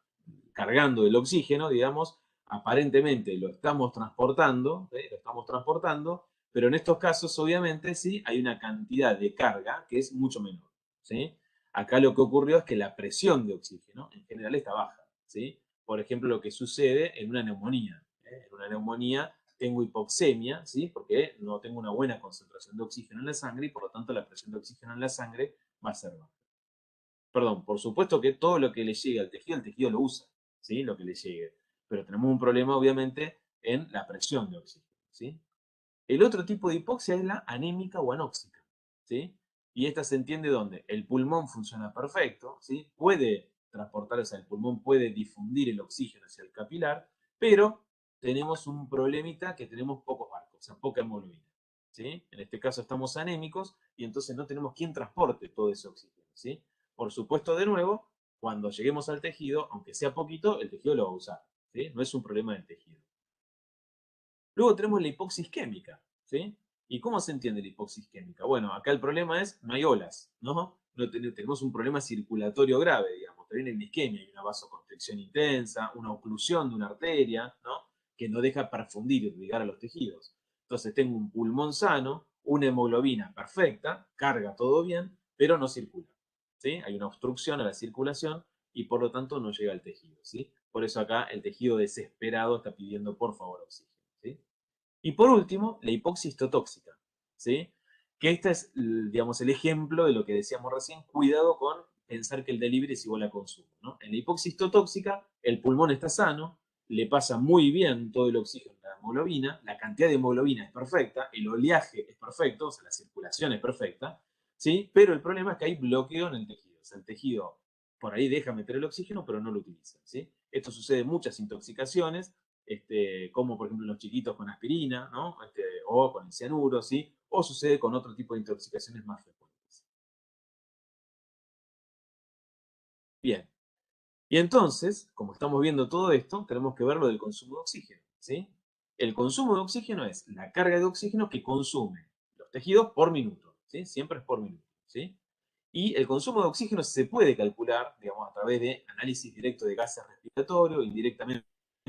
cargando el oxígeno, digamos, aparentemente lo estamos transportando, ¿sí? Lo estamos transportando, pero en estos casos, obviamente, sí, hay una cantidad de carga que es mucho menor, ¿sí? Acá lo que ocurrió es que la presión de oxígeno en general está baja, ¿sí? Por ejemplo, lo que sucede en una neumonía. En una neumonía tengo hipoxemia, ¿sí? Porque no tengo una buena concentración de oxígeno en la sangre y por lo tanto la presión de oxígeno en la sangre va a ser baja. Perdón, por supuesto que todo lo que le llegue al tejido, el tejido lo usa, ¿sí? Lo que le llegue. Pero tenemos un problema, obviamente, en la presión de oxígeno, ¿sí? El otro tipo de hipoxia es la anémica o anóxica, ¿sí? Y esta se entiende donde el pulmón funciona perfecto, ¿sí? Puede transportar, o sea, el pulmón puede difundir el oxígeno hacia el capilar, pero tenemos un problemita que tenemos pocos barcos, o sea, poca hemoglobina, ¿sí? En este caso estamos anémicos y entonces no tenemos quien transporte todo ese oxígeno, ¿sí? Por supuesto, de nuevo, cuando lleguemos al tejido, aunque sea poquito, el tejido lo va a usar, ¿sí? No es un problema del tejido. Luego tenemos la hipoxia isquémica, ¿sí? ¿Y cómo se entiende la hipoxia isquémica? Bueno, acá el problema es, no hay olas, ¿no? Tenemos un problema circulatorio grave, digamos, también en isquemia, hay una vasoconstricción intensa, una oclusión de una arteria, ¿no? Que no deja perfundir y irrigar a los tejidos. Entonces tengo un pulmón sano, una hemoglobina perfecta, carga todo bien, pero no circula, ¿sí? Hay una obstrucción a la circulación y por lo tanto no llega al tejido, ¿sí? Por eso acá el tejido desesperado está pidiendo por favor oxígeno, ¿sí? Y por último, la hipoxia histotóxica, ¿sí? Que este es, digamos, el ejemplo de lo que decíamos recién, cuidado con pensar que el delivery es igual a consumo, ¿no? En la hipoxia histotóxica, el pulmón está sano, le pasa muy bien todo el oxígeno a la hemoglobina, la cantidad de hemoglobina es perfecta, el oleaje es perfecto, o sea, la circulación es perfecta, ¿sí? Pero el problema es que hay bloqueo en el tejido, o sea, el tejido por ahí deja meter el oxígeno, pero no lo utiliza, ¿sí? Esto sucede en muchas intoxicaciones, como por ejemplo en los chiquitos con aspirina, ¿no? O con el cianuro, ¿sí? O sucede con otro tipo de intoxicaciones más frecuentes. Bien. Y entonces, como estamos viendo todo esto, tenemos que ver lo del consumo de oxígeno, ¿sí? El consumo de oxígeno es la carga de oxígeno que consumen los tejidos por minuto, ¿sí? Siempre es por minuto, ¿sí? Y el consumo de oxígeno se puede calcular, digamos, a través de análisis directo de gases respiratorios, indirectamente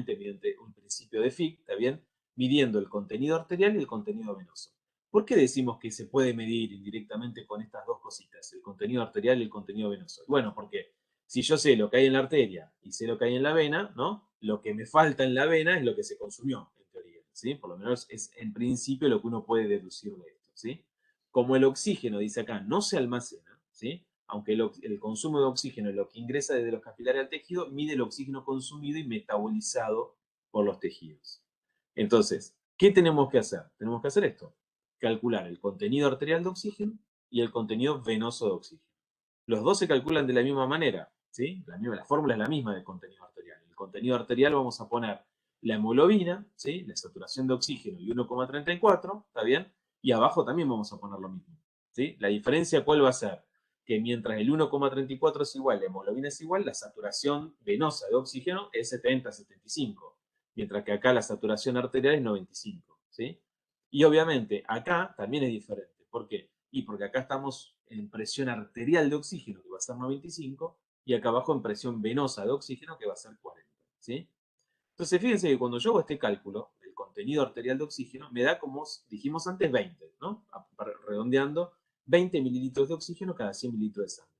mediante un principio de Fick, ¿está bien? Midiendo el contenido arterial y el contenido venoso. ¿Por qué decimos que se puede medir indirectamente con estas dos cositas, el contenido arterial y el contenido venoso? Bueno, porque si yo sé lo que hay en la arteria y sé lo que hay en la vena, ¿no? Lo que me falta en la vena es lo que se consumió, en teoría, ¿sí? Por lo menos es en principio lo que uno puede deducir de esto, ¿sí? Como el oxígeno, dice acá, no se almacena, ¿sí? Aunque el consumo de oxígeno es lo que ingresa desde los capilares al tejido, mide el oxígeno consumido y metabolizado por los tejidos. Entonces, ¿qué tenemos que hacer? Tenemos que hacer esto, calcular el contenido arterial de oxígeno y el contenido venoso de oxígeno. Los dos se calculan de la misma manera, ¿sí? La fórmula es la misma del contenido arterial. El contenido arterial vamos a poner la hemoglobina, ¿sí? La saturación de oxígeno y 1,34, ¿está bien? Y abajo también vamos a poner lo mismo, ¿sí? La diferencia, ¿cuál va a ser? Que mientras el 1,34 es igual, la hemoglobina es igual, la saturación venosa de oxígeno es 70-75, mientras que acá la saturación arterial es 95, ¿sí? Y obviamente acá también es diferente. ¿Por qué? Y porque acá estamos en presión arterial de oxígeno, que va a ser 95, y acá abajo en presión venosa de oxígeno, que va a ser 40, ¿sí? Entonces, fíjense que cuando yo hago este cálculo del contenido arterial de oxígeno, me da, como dijimos antes, 20, ¿no? Redondeando, 20 mililitros de oxígeno cada 100 mililitros de sangre.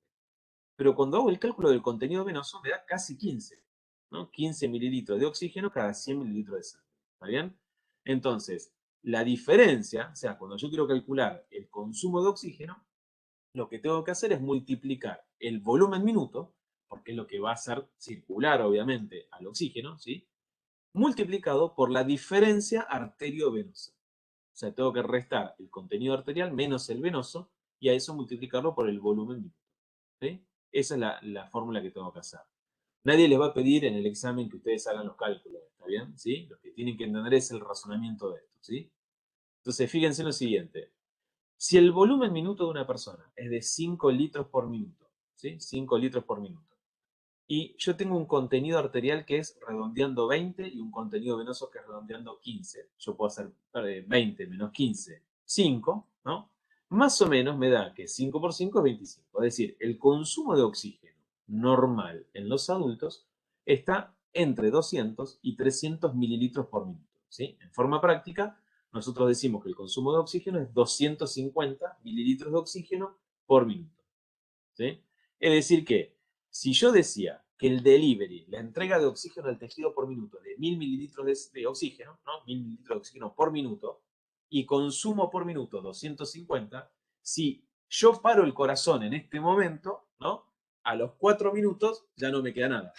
Pero cuando hago el cálculo del contenido venoso, me da casi 15, ¿no? 15 mililitros de oxígeno cada 100 mililitros de sangre. ¿Está bien? Entonces, la diferencia, o sea, cuando yo quiero calcular el consumo de oxígeno, lo que tengo que hacer es multiplicar el volumen minuto, porque es lo que va a hacer circular, obviamente, al oxígeno, ¿sí? Multiplicado por la diferencia arteriovenosa. O sea, tengo que restar el contenido arterial menos el venoso y a eso multiplicarlo por el volumen minuto. ¿Sí? Esa es la fórmula que tengo que hacer. Nadie les va a pedir en el examen que ustedes hagan los cálculos, ¿está bien? ¿Sí? Lo que tienen que entender es el razonamiento de esto, ¿sí? Entonces, fíjense en lo siguiente. Si el volumen minuto de una persona es de 5 litros por minuto, ¿sí? 5 litros por minuto. Y yo tengo un contenido arterial que es redondeando 20 y un contenido venoso que es redondeando 15. Yo puedo hacer 20 menos 15, 5, ¿no? Más o menos me da que 5 por 5 es 25. Es decir, el consumo de oxígeno normal en los adultos está entre 200 y 300 mililitros por minuto, ¿sí? En forma práctica, nosotros decimos que el consumo de oxígeno es 250 mililitros de oxígeno por minuto, ¿sí? Es decir que si yo decía que el delivery, la entrega de oxígeno al tejido por minuto de 1000 mililitros de oxígeno, ¿no? 1000 mililitros de oxígeno por minuto, y consumo por minuto 250, si yo paro el corazón en este momento, ¿no? A los 4 minutos ya no me queda nada.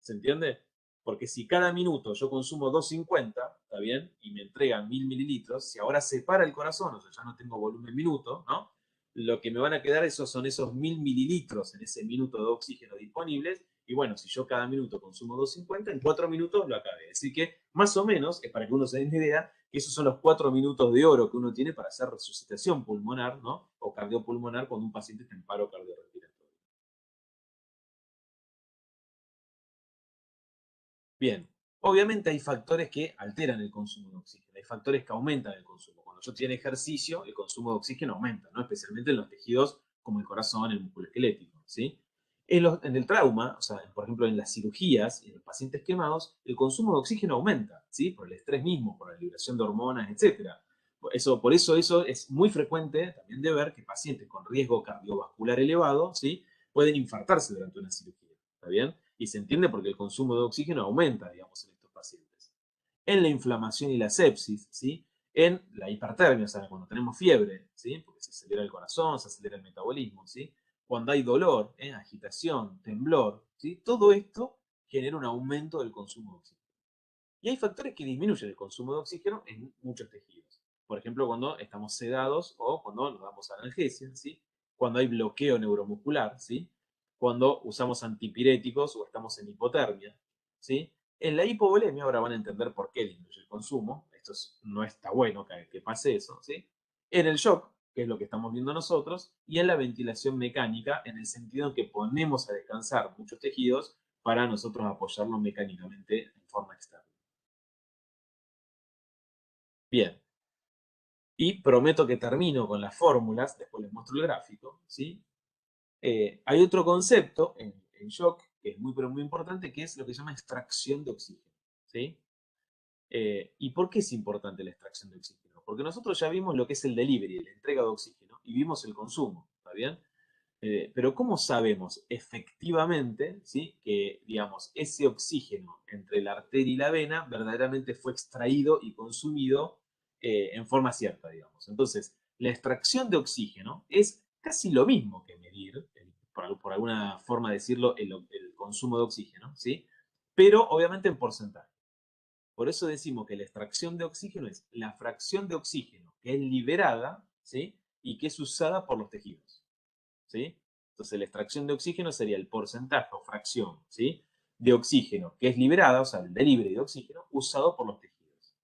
¿Se entiende? Porque si cada minuto yo consumo 250, ¿está bien? Y me entregan 1000 mililitros, si ahora se para el corazón, o sea, ya no tengo volumen minuto, ¿no? Lo que me van a quedar son esos 1000 mililitros en ese minuto de oxígeno disponibles. Y bueno, si yo cada minuto consumo 250, en 4 minutos lo acabé. Así que más o menos, es para que uno se dé una idea, que esos son los 4 minutos de oro que uno tiene para hacer resucitación pulmonar, ¿no? O cardiopulmonar cuando un paciente está en paro cardiorrespiratorio. Bien, obviamente hay factores que alteran el consumo de oxígeno, hay factores que aumentan el consumo. Cuando yo tiene ejercicio, el consumo de oxígeno aumenta, ¿no? Especialmente en los tejidos como el corazón, el músculo esquelético, ¿sí? En el trauma, o sea, por ejemplo, en las cirugías y en los pacientes quemados, el consumo de oxígeno aumenta, ¿sí? Por el estrés mismo, por la liberación de hormonas, etc. Por eso eso es muy frecuente también de ver que pacientes con riesgo cardiovascular elevado, ¿sí? Pueden infartarse durante una cirugía, ¿está bien? Y se entiende porque el consumo de oxígeno aumenta, digamos, en estos pacientes. En la inflamación y la sepsis, ¿sí? En la hipertermia, o sea, cuando tenemos fiebre, ¿sí? Porque se acelera el corazón, se acelera el metabolismo, ¿sí? Cuando hay dolor, agitación, temblor, ¿sí? Todo esto genera un aumento del consumo de oxígeno. Y hay factores que disminuyen el consumo de oxígeno en muchos tejidos. Por ejemplo, cuando estamos sedados o cuando nos damos analgesia, ¿sí? Cuando hay bloqueo neuromuscular, ¿sí? Cuando usamos antipiréticos o estamos en hipotermia, ¿sí? En la hipovolemia, ahora van a entender por qué disminuye el consumo, no está bueno que pase eso, ¿sí? En el shock, que es lo que estamos viendo nosotros, y en la ventilación mecánica, en el sentido en que ponemos a descansar muchos tejidos para nosotros apoyarlos mecánicamente en forma externa. Bien, y prometo que termino con las fórmulas, después les muestro el gráfico, ¿sí? Hay otro concepto en shock que es muy, pero muy importante, que es lo que se llama extracción de oxígeno, ¿sí? ¿Y por qué es importante la extracción de oxígeno? Porque nosotros ya vimos lo que es el delivery, la entrega de oxígeno, y vimos el consumo, ¿está bien? Pero ¿cómo sabemos efectivamente, ¿sí? Que, digamos, ese oxígeno entre la arteria y la vena verdaderamente fue extraído y consumido en forma cierta, digamos? Entonces, la extracción de oxígeno es casi lo mismo que medir, por alguna forma decirlo, el consumo de oxígeno, ¿sí? Pero obviamente en porcentaje. Por eso decimos que la extracción de oxígeno es la fracción de oxígeno que es liberada, ¿sí? Y que es usada por los tejidos, ¿sí? Entonces la extracción de oxígeno sería el porcentaje o fracción, ¿sí? De oxígeno que es liberada, o sea, el delivery de oxígeno usado por los tejidos.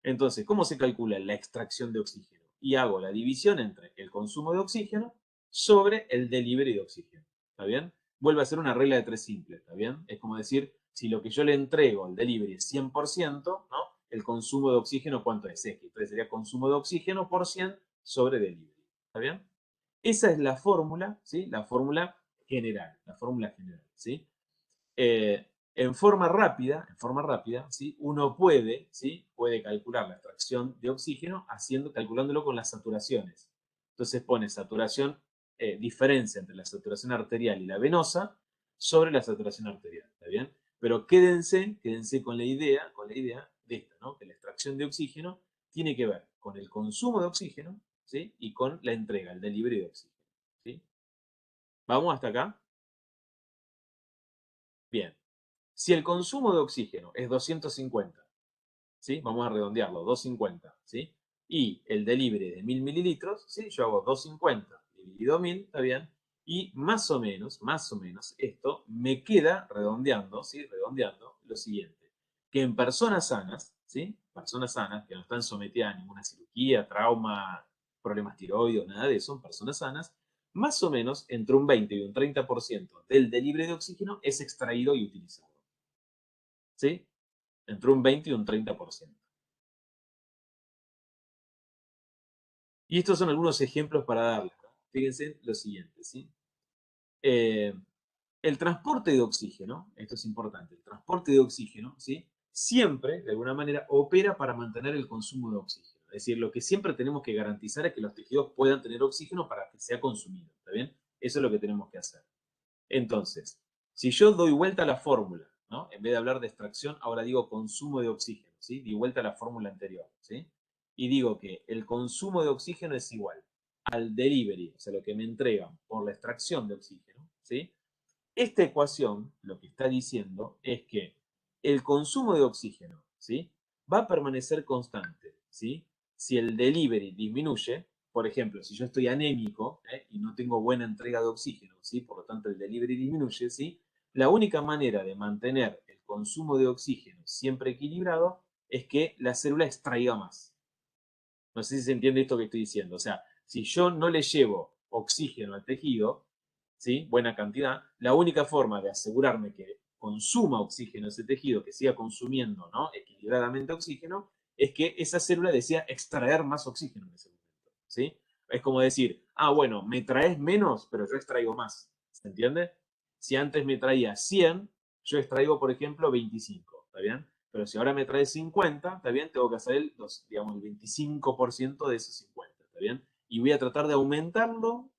Entonces, ¿cómo se calcula la extracción de oxígeno? Y hago la división entre el consumo de oxígeno sobre el delivery de oxígeno. ¿Está bien? Vuelve a ser una regla de tres simple, ¿está bien? Es como decir, si lo que yo le entrego al delivery es 100%, ¿no? El consumo de oxígeno, ¿cuánto es? X. Entonces sería consumo de oxígeno por 100 sobre delivery. ¿Está bien? Esa es la fórmula, ¿sí? La fórmula general, ¿sí? En forma rápida, ¿sí? Uno puede, ¿sí? Puede calcular la extracción de oxígeno calculándolo con las saturaciones. Entonces pone saturación, diferencia entre la saturación arterial y la venosa sobre la saturación arterial, ¿está bien? Pero quédense con la idea de esta, ¿no? Que la extracción de oxígeno tiene que ver con el consumo de oxígeno, ¿sí? Y con la entrega, el delivery de oxígeno. ¿sí? ¿Vamos hasta acá? Bien. Si el consumo de oxígeno es 250, ¿sí? Vamos a redondearlo, 250, ¿sí? Y el delivery de 1000 mililitros, ¿sí? Yo hago 250 dividido 1000, ¿está bien? Y más o menos, esto me queda redondeando, ¿sí? Redondeando lo siguiente, que en personas sanas, ¿sí? Personas sanas que no están sometidas a ninguna cirugía, trauma, problemas tiroides, nada de eso, en personas sanas, más o menos entre un 20 y un 30% del delivery de oxígeno es extraído y utilizado, ¿sí? Entre un 20 y un 30%. Y estos son algunos ejemplos para darles, ¿no? Fíjense lo siguiente, ¿sí? Eh, el transporte de oxígeno, esto es importante, el transporte de oxígeno, ¿sí? Siempre, de alguna manera, opera para mantener el consumo de oxígeno. Es decir, lo que siempre tenemos que garantizar es que los tejidos puedan tener oxígeno para que sea consumido, ¿está bien? Eso es lo que tenemos que hacer. Entonces, si yo doy vuelta a la fórmula, ¿no? En vez de hablar de extracción, ahora digo consumo de oxígeno, ¿sí? Di vuelta a la fórmula anterior, ¿sí? Y digo que el consumo de oxígeno es igual al delivery, o sea, lo que me entregan por la extracción de oxígeno, ¿sí? Esta ecuación lo que está diciendo es que el consumo de oxígeno, ¿sí? Va a permanecer constante, ¿sí? Si el delivery disminuye, por ejemplo, si yo estoy anémico y no tengo buena entrega de oxígeno, ¿sí? Por lo tanto el delivery disminuye, ¿sí? La única manera de mantener el consumo de oxígeno siempre equilibrado es que la célula extraiga más. No sé si se entiende esto que estoy diciendo. O sea, si yo no le llevo oxígeno al tejido, ¿sí? Buena cantidad, la única forma de asegurarme que consuma oxígeno ese tejido, que siga consumiendo, ¿no? Equilibradamente oxígeno, es que esa célula desea extraer más oxígeno en ese momento, ¿sí? Es como decir, bueno, me traes menos, pero yo extraigo más. ¿Se entiende? Si antes me traía 100, yo extraigo, por ejemplo, 25, ¿está bien? Pero si ahora me trae 50, ¿está bien? Tengo que hacer digamos, el 25% de esos 50, ¿está bien? Y voy a tratar de aumentarlo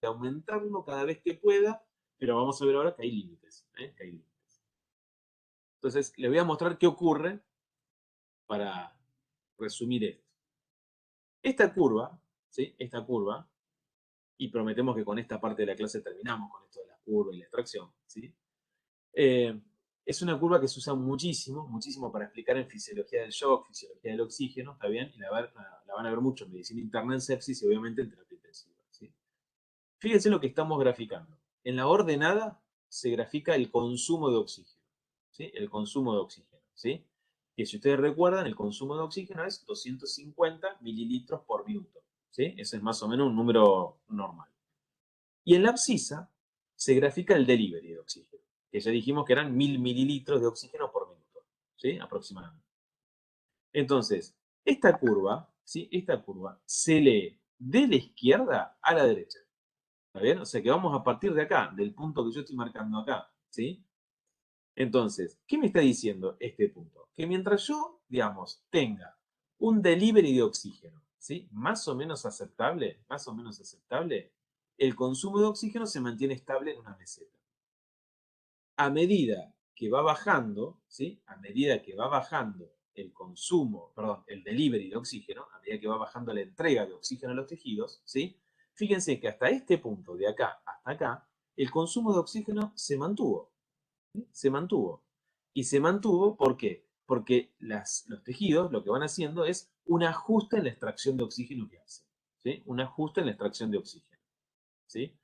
cada vez que pueda, pero vamos a ver ahora que hay límites, que hay límites. Entonces, les voy a mostrar qué ocurre para resumir esto. Esta curva, ¿sí? Esta curva, y prometemos que con esta parte de la clase terminamos con esto de la curva y la extracción, ¿sí? Es una curva que se usa muchísimo, muchísimo para explicar en fisiología del shock, fisiología del oxígeno, ¿está bien? Y la van a ver mucho en medicina interna, en sepsis y obviamente en terapia intensiva, ¿sí? Fíjense lo que estamos graficando. En la ordenada se grafica el consumo de oxígeno, ¿sí? El consumo de oxígeno, ¿sí? Que si ustedes recuerdan, el consumo de oxígeno es 250 mililitros por minuto, ¿sí? Ese es más o menos un número normal. Y en la abscisa se grafica el delivery de oxígeno, que ya dijimos que eran 1000 mililitros de oxígeno por minuto, ¿sí? Aproximadamente. Entonces, esta curva, ¿sí? Esta curva se lee de la izquierda a la derecha. ¿Está bien? O sea que vamos a partir de acá, del punto que yo estoy marcando acá, ¿sí? Entonces, ¿qué me está diciendo este punto? Que mientras yo, digamos, tenga un delivery de oxígeno, ¿sí? Más o menos aceptable, el consumo de oxígeno se mantiene estable en una meseta. A medida que va bajando, ¿sí? A medida que va bajando el consumo, perdón, el delivery de oxígeno, a medida que va bajando la entrega de oxígeno a los tejidos, ¿sí? Fíjense que hasta este punto, de acá hasta acá, el consumo de oxígeno se mantuvo. ¿Sí? Se mantuvo. Y se mantuvo, ¿por qué? Porque los tejidos lo que van haciendo es un ajuste en la extracción de oxígeno que hacen. ¿Sí? Un ajuste en la extracción de oxígeno. ¿Sí?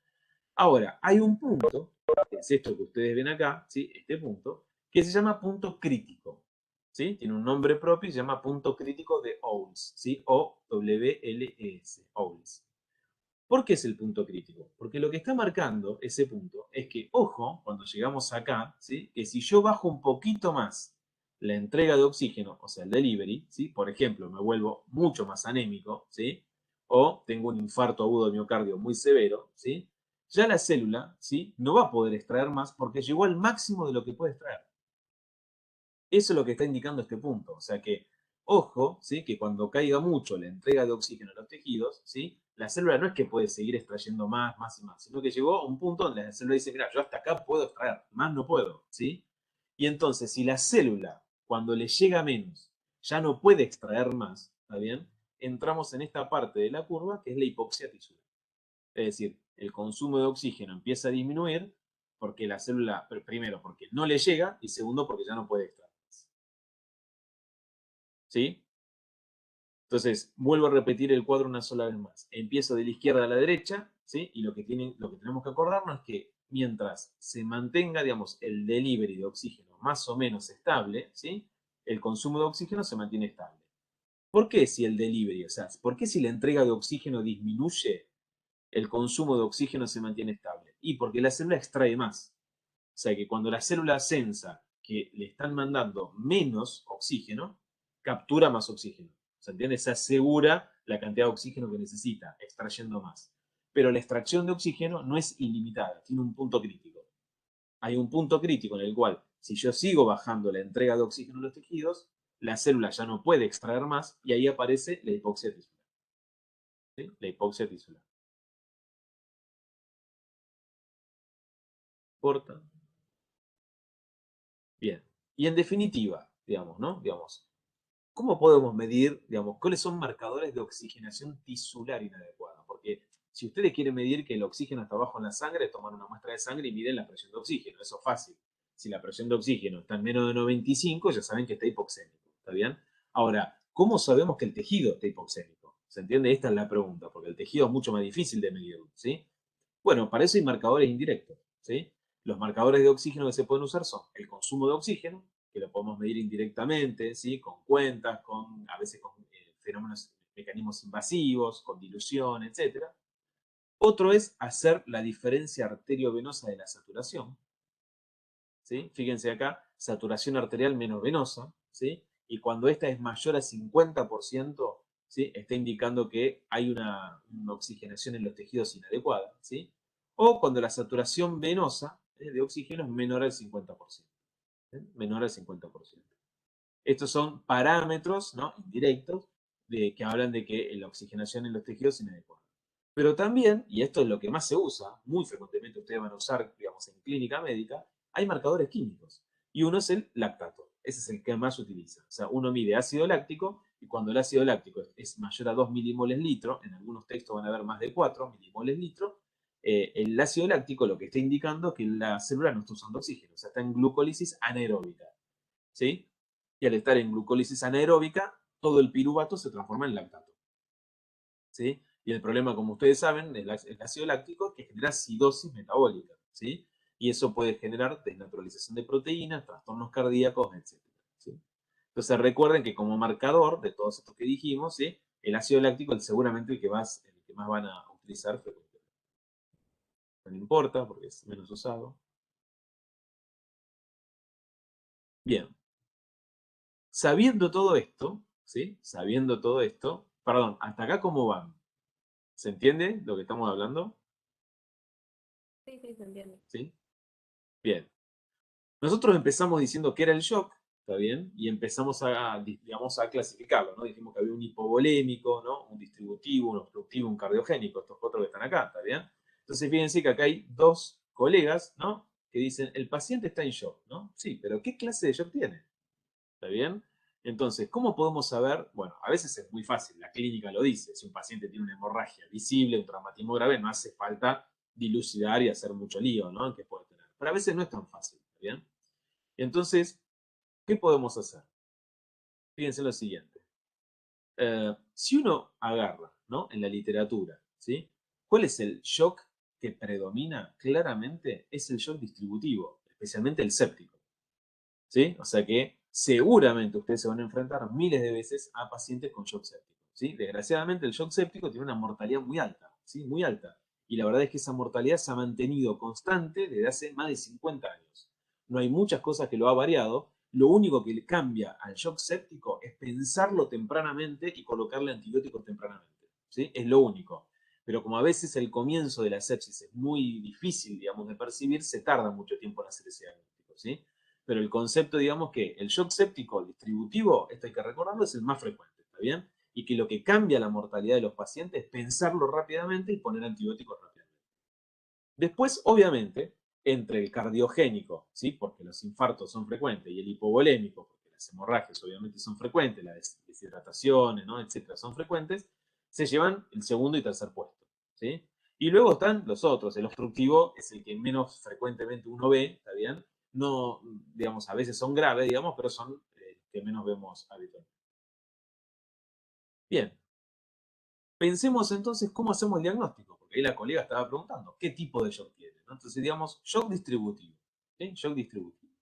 Ahora, hay un punto, que es esto que ustedes ven acá, ¿sí? Este punto, que se llama punto crítico. ¿Sí? Tiene un nombre propio y se llama punto crítico de Owls, ¿sí? O-W-L-E-S, Owls. ¿Por qué es el punto crítico? Porque lo que está marcando ese punto es que, ojo, cuando llegamos acá, ¿sí? Que si yo bajo un poquito más la entrega de oxígeno, o sea, el delivery, ¿sí? Por ejemplo, me vuelvo mucho más anémico, ¿sí? O tengo un infarto agudo de miocardio muy severo, ¿sí? Ya la célula, ¿sí? No va a poder extraer más porque llegó al máximo de lo que puede extraer. Eso es lo que está indicando este punto. O sea que, ojo, ¿sí? Que cuando caiga mucho la entrega de oxígeno a los tejidos, ¿sí? La célula no es que puede seguir extrayendo más y más, sino que llegó a un punto donde la célula dice, mira, yo hasta acá puedo extraer, más no puedo, ¿sí? Y entonces, si la célula, cuando le llega menos, ya no puede extraer más, ¿está bien? Entramos en esta parte de la curva que es la hipoxia tisular. Es decir, el consumo de oxígeno empieza a disminuir porque la célula, primero, porque no le llega, y segundo, porque ya no puede extraer más. ¿Sí? Entonces, vuelvo a repetir el cuadro una sola vez más. Empiezo de la izquierda a la derecha, ¿sí? Y lo que tenemos que acordarnos es que mientras se mantenga, digamos, el delivery de oxígeno más o menos estable, ¿sí? El consumo de oxígeno se mantiene estable. ¿Por qué si el delivery, o sea, por qué si la entrega de oxígeno disminuye, el consumo de oxígeno se mantiene estable? Y porque la célula extrae más. O sea que cuando la célula sensa que le están mandando menos oxígeno, captura más oxígeno. ¿Se entiende? Se asegura la cantidad de oxígeno que necesita, extrayendo más. Pero la extracción de oxígeno no es ilimitada, tiene un punto crítico. Hay un punto crítico en el cual, si yo sigo bajando la entrega de oxígeno en los tejidos, la célula ya no puede extraer más y ahí aparece la hipoxia tisular. ¿Sí? La hipoxia tisular. ¿Corta? Bien. Y en definitiva, digamos, ¿no? Digamos, ¿cómo podemos medir, digamos, cuáles son marcadores de oxigenación tisular inadecuada? Porque si ustedes quieren medir que el oxígeno está bajo en la sangre, toman una muestra de sangre y miden la presión de oxígeno. Eso es fácil. Si la presión de oxígeno está en menos de 95, ya saben que está hipoxémico. ¿Está bien? Ahora, ¿cómo sabemos que el tejido está hipoxémico? ¿Se entiende? Esta es la pregunta, porque el tejido es mucho más difícil de medir, ¿sí? Bueno, para eso hay marcadores indirectos, ¿sí? Los marcadores de oxígeno que se pueden usar son el consumo de oxígeno, que lo podemos medir indirectamente, ¿sí? Con cuentas, a veces con fenómenos, mecanismos invasivos, con dilución, etc. Otro es hacer la diferencia arteriovenosa de la saturación, ¿sí? Fíjense acá, saturación arterial menos venosa, ¿sí? Y cuando esta es mayor a 50%, ¿sí? Está indicando que hay una oxigenación en los tejidos inadecuada, ¿sí? O cuando la saturación venosa de oxígeno es menor al 50%, menor al 50%. Estos son parámetros, ¿no? Indirectos que hablan de que la oxigenación en los tejidos es inadecuada. Pero también, y esto es lo que más se usa, muy frecuentemente ustedes van a usar, digamos, en clínica médica, hay marcadores químicos. Y uno es el lactato. Ese es el que más se utiliza. O sea, uno mide ácido láctico y cuando el ácido láctico es mayor a 2 milimoles litro, en algunos textos van a haber más de 4 milimoles litro, el ácido láctico lo que está indicando es que la célula no está usando oxígeno, o sea, está en glucólisis anaeróbica. ¿Sí? Y al estar en glucólisis anaeróbica, todo el piruvato se transforma en lactato. ¿Sí? Y el problema, como ustedes saben, el ácido láctico que genera acidosis metabólica, ¿sí? Y eso puede generar desnaturalización de proteínas, trastornos cardíacos, etc. ¿Sí? Entonces recuerden que como marcador de todos estos que dijimos, ¿sí? El ácido láctico es seguramente el que más van a utilizar frecuentemente. No importa porque es menos usado. Bien. Sabiendo todo esto, ¿sí? Sabiendo todo esto, perdón, ¿hasta acá cómo van? ¿Se entiende lo que estamos hablando? Sí, sí, se entiende. ¿Sí? Bien. Nosotros empezamos diciendo que era el shock, ¿está bien? Y empezamos digamos, a clasificarlo, ¿no? Dijimos que había un hipovolémico, ¿no? Un distributivo, un obstructivo, un cardiogénico, estos cuatro que están acá, ¿está bien? Entonces, fíjense que acá hay dos colegas, ¿no? Que dicen, el paciente está en shock, ¿no? Sí, pero ¿qué clase de shock tiene? ¿Está bien? Entonces, ¿cómo podemos saber? Bueno, a veces es muy fácil, la clínica lo dice, si un paciente tiene una hemorragia visible, un traumatismo grave, no hace falta dilucidar y hacer mucho lío, ¿no? Que puede tener. Pero a veces no es tan fácil, ¿está bien? Entonces, ¿qué podemos hacer? Fíjense lo siguiente. Si uno agarra, ¿no? En la literatura, ¿sí? ¿Cuál es el shock que predomina? Claramente es el shock distributivo, especialmente el séptico. ¿Sí? O sea que seguramente ustedes se van a enfrentar miles de veces a pacientes con shock séptico, ¿sí? Desgraciadamente el shock séptico tiene una mortalidad muy alta, ¿sí? Muy alta. Y la verdad es que esa mortalidad se ha mantenido constante desde hace más de 50 años. No hay muchas cosas que lo ha variado. Lo único que le cambia al shock séptico es pensarlo tempranamente y colocarle antibióticos tempranamente, ¿sí? Es lo único. Pero como a veces el comienzo de la sepsis es muy difícil, digamos, de percibir, se tarda mucho tiempo en hacer ese diagnóstico, ¿sí? Pero el concepto, digamos que el shock séptico distributivo, esto hay que recordarlo, es el más frecuente, ¿está bien? Y que lo que cambia la mortalidad de los pacientes es pensarlo rápidamente y poner antibióticos rápidamente. Después, obviamente, entre el cardiogénico, ¿sí? Porque los infartos son frecuentes, y el hipovolémico, porque las hemorragias obviamente son frecuentes, las deshidrataciones, ¿no? Etcétera, son frecuentes, se llevan el segundo y tercer puesto, ¿sí? Y luego están los otros. El obstructivo es el que menos frecuentemente uno ve, ¿está bien? No, digamos, a veces son graves, digamos, pero son que menos vemos habitualmente. Bien. Pensemos entonces cómo hacemos el diagnóstico, porque ahí la colega estaba preguntando, ¿qué tipo de shock tiene? ¿No? Entonces, digamos, shock distributivo. ¿Sí? Shock distributivo.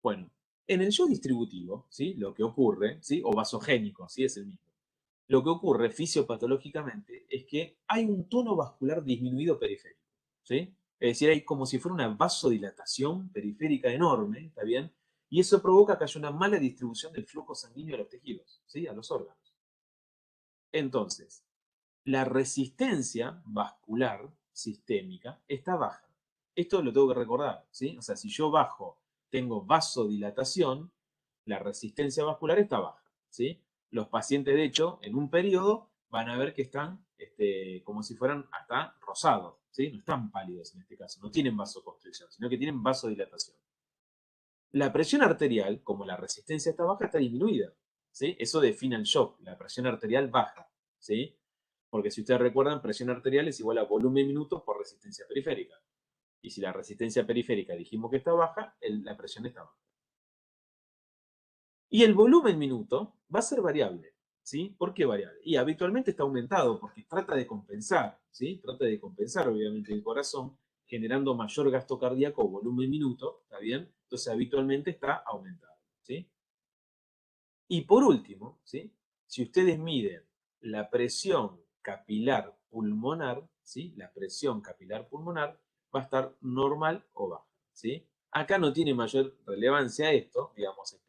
Bueno, en el shock distributivo, ¿sí? Lo que ocurre, ¿sí? O vasogénico, ¿sí? Es el mismo. Lo que ocurre fisiopatológicamente es que hay un tono vascular disminuido periférico, ¿sí? Es decir, hay como si fuera una vasodilatación periférica enorme, ¿está bien? Y eso provoca que haya una mala distribución del flujo sanguíneo a los tejidos, ¿sí? A los órganos. Entonces, la resistencia vascular sistémica está baja. Esto lo tengo que recordar, ¿sí? O sea, si yo bajo, tengo vasodilatación, la resistencia vascular está baja, ¿sí? Los pacientes, de hecho, en un periodo van a ver que están como si fueran hasta rosados, ¿sí? No están pálidos en este caso, no tienen vasoconstricción, sino que tienen vasodilatación. La presión arterial, como la resistencia está baja, está disminuida, ¿sí? Eso define el shock, la presión arterial baja, ¿sí? Porque si ustedes recuerdan, presión arterial es igual a volumen minutos por resistencia periférica. Y si la resistencia periférica dijimos que está baja, la presión está baja. Y el volumen minuto va a ser variable, ¿sí? ¿Por qué variable? Y habitualmente está aumentado porque trata de compensar, ¿sí? Trata de compensar obviamente el corazón generando mayor gasto cardíaco o volumen minuto, ¿está bien? Entonces habitualmente está aumentado, ¿sí? Y por último, ¿sí? Si ustedes miden la presión capilar pulmonar, ¿sí? La presión capilar pulmonar va a estar normal o baja, ¿sí? Acá no tiene mayor relevancia esto, digamos,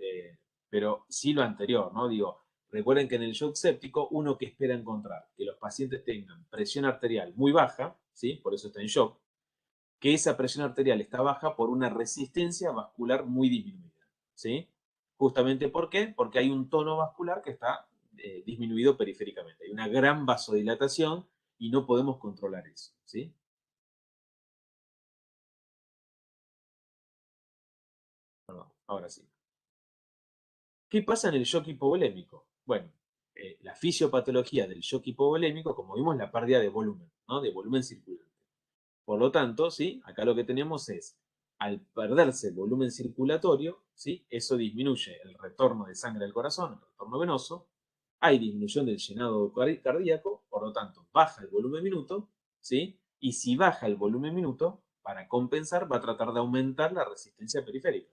pero sí lo anterior, ¿no? Digo, recuerden que en el shock séptico uno que espera encontrar que los pacientes tengan presión arterial muy baja, ¿sí? Por eso está en shock, que esa presión arterial está baja por una resistencia vascular muy disminuida, ¿sí? Justamente ¿por qué? Porque hay un tono vascular que está disminuido periféricamente. Hay una gran vasodilatación y no podemos controlar eso, ¿sí? Perdón, ahora sí. ¿Qué pasa en el shock hipovolémico? Bueno, la fisiopatología del shock hipovolémico, como vimos, la pérdida de volumen, ¿no? De volumen circulante. Por lo tanto, ¿sí? Acá lo que tenemos es, al perderse el volumen circulatorio, ¿sí? Eso disminuye el retorno de sangre al corazón, el retorno venoso, hay disminución del llenado cardíaco, por lo tanto, baja el volumen minuto, ¿sí? Y si baja el volumen minuto, para compensar, va a tratar de aumentar la resistencia periférica,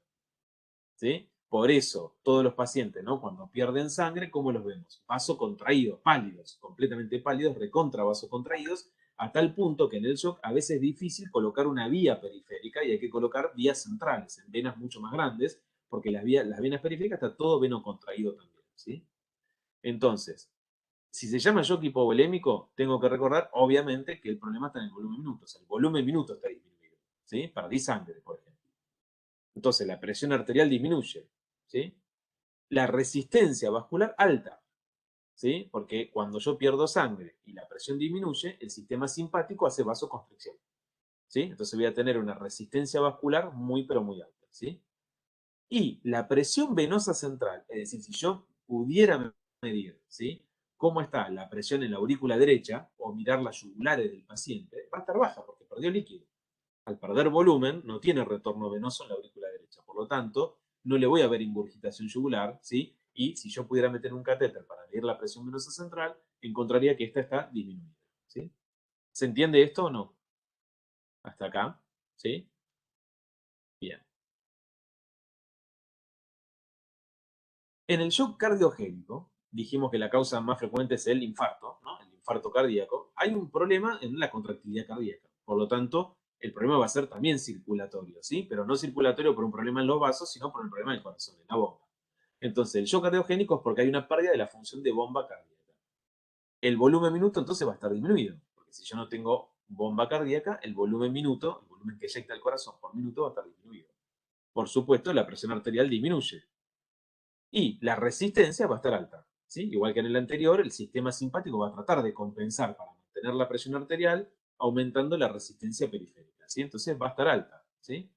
¿sí? Por eso, todos los pacientes, ¿no? Cuando pierden sangre, ¿cómo los vemos? Vasocontraídos, pálidos, completamente pálidos, recontra vasocontraídos, a tal punto que en el shock a veces es difícil colocar una vía periférica y hay que colocar vías centrales, en venas mucho más grandes, porque las venas periféricas está todo veno contraído también, ¿sí? Entonces, si se llama shock hipovolémico, tengo que recordar, obviamente, que el problema está en el volumen minuto. O sea, el volumen minuto está disminuido, ¿sí? Perdí sangre, por ejemplo. Entonces, la presión arterial disminuye, ¿sí? La resistencia vascular alta, ¿sí? Porque cuando yo pierdo sangre y la presión disminuye, el sistema simpático hace vasoconstricción, ¿sí? Entonces voy a tener una resistencia vascular muy, pero muy alta, ¿sí? Y la presión venosa central, es decir, si yo pudiera medir, ¿sí? Cómo está la presión en la aurícula derecha o mirar las yugulares del paciente, va a estar baja porque perdió líquido. Al perder volumen, no tiene retorno venoso en la aurícula derecha. Por lo tanto, no le voy a ver ingurgitación yugular, ¿sí? Y si yo pudiera meter un catéter para medir la presión venosa central, encontraría que esta está disminuida, ¿sí? ¿Se entiende esto o no? Hasta acá, ¿sí? Bien. En el shock cardiogénico, dijimos que la causa más frecuente es el infarto, ¿no? El infarto cardíaco. Hay un problema en la contractilidad cardíaca. Por lo tanto, el problema va a ser también circulatorio, ¿sí? Pero no circulatorio por un problema en los vasos, sino por el problema del corazón, en la bomba. Entonces, el shock cardiogénico es porque hay una pérdida de la función de bomba cardíaca. El volumen minuto entonces va a estar disminuido, porque si yo no tengo bomba cardíaca, el volumen minuto, el volumen que eyecta el corazón por minuto va a estar disminuido. Por supuesto, la presión arterial disminuye y la resistencia va a estar alta, ¿sí? Igual que en el anterior, el sistema simpático va a tratar de compensar para mantener la presión arterial, aumentando la resistencia periférica, ¿sí? Entonces va a estar alta, ¿sí?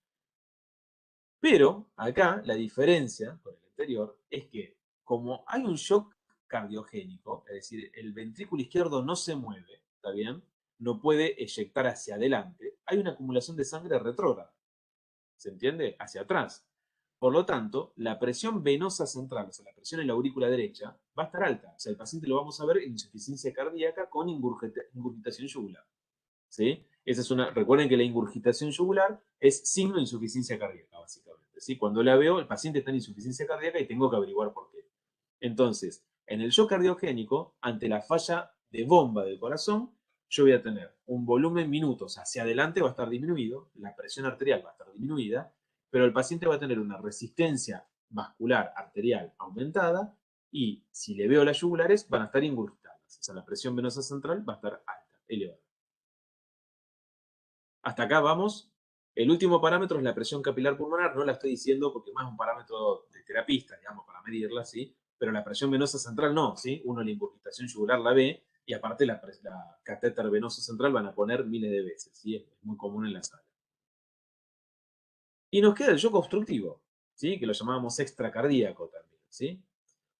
Pero acá la diferencia con el anterior es que como hay un shock cardiogénico, es decir, el ventrículo izquierdo no se mueve, ¿está bien? no puede eyectar hacia adelante, hay una acumulación de sangre retrógrada. ¿Se entiende? Hacia atrás. Por lo tanto, la presión venosa central, o sea, la presión en la aurícula derecha, va a estar alta. O sea, el paciente lo vamos a ver en insuficiencia cardíaca con ingurgitación yugular. ¿Sí? Esa es una, recuerden que la ingurgitación yugular es signo de insuficiencia cardíaca, básicamente. ¿Sí? Cuando la veo, el paciente está en insuficiencia cardíaca y tengo que averiguar por qué. Entonces, en el shock cardiogénico, ante la falla de bomba del corazón, yo voy a tener un volumen minutos hacia adelante va a estar disminuido, la presión arterial va a estar disminuida, pero el paciente va a tener una resistencia vascular arterial aumentada y si le veo las yugulares van a estar ingurgitadas. O sea, la presión venosa central va a estar alta, elevada. Hasta acá vamos. El último parámetro es la presión capilar pulmonar. No la estoy diciendo porque más es un parámetro de terapista, digamos, para medirla, ¿sí? Pero la presión venosa central no, ¿sí? Uno la ingurgitación yugular la ve y aparte la catéter venoso central van a poner miles de veces, ¿sí? Es muy común en la sala. Y nos queda el shock obstructivo, ¿sí? Que lo llamábamos extracardíaco también, ¿sí?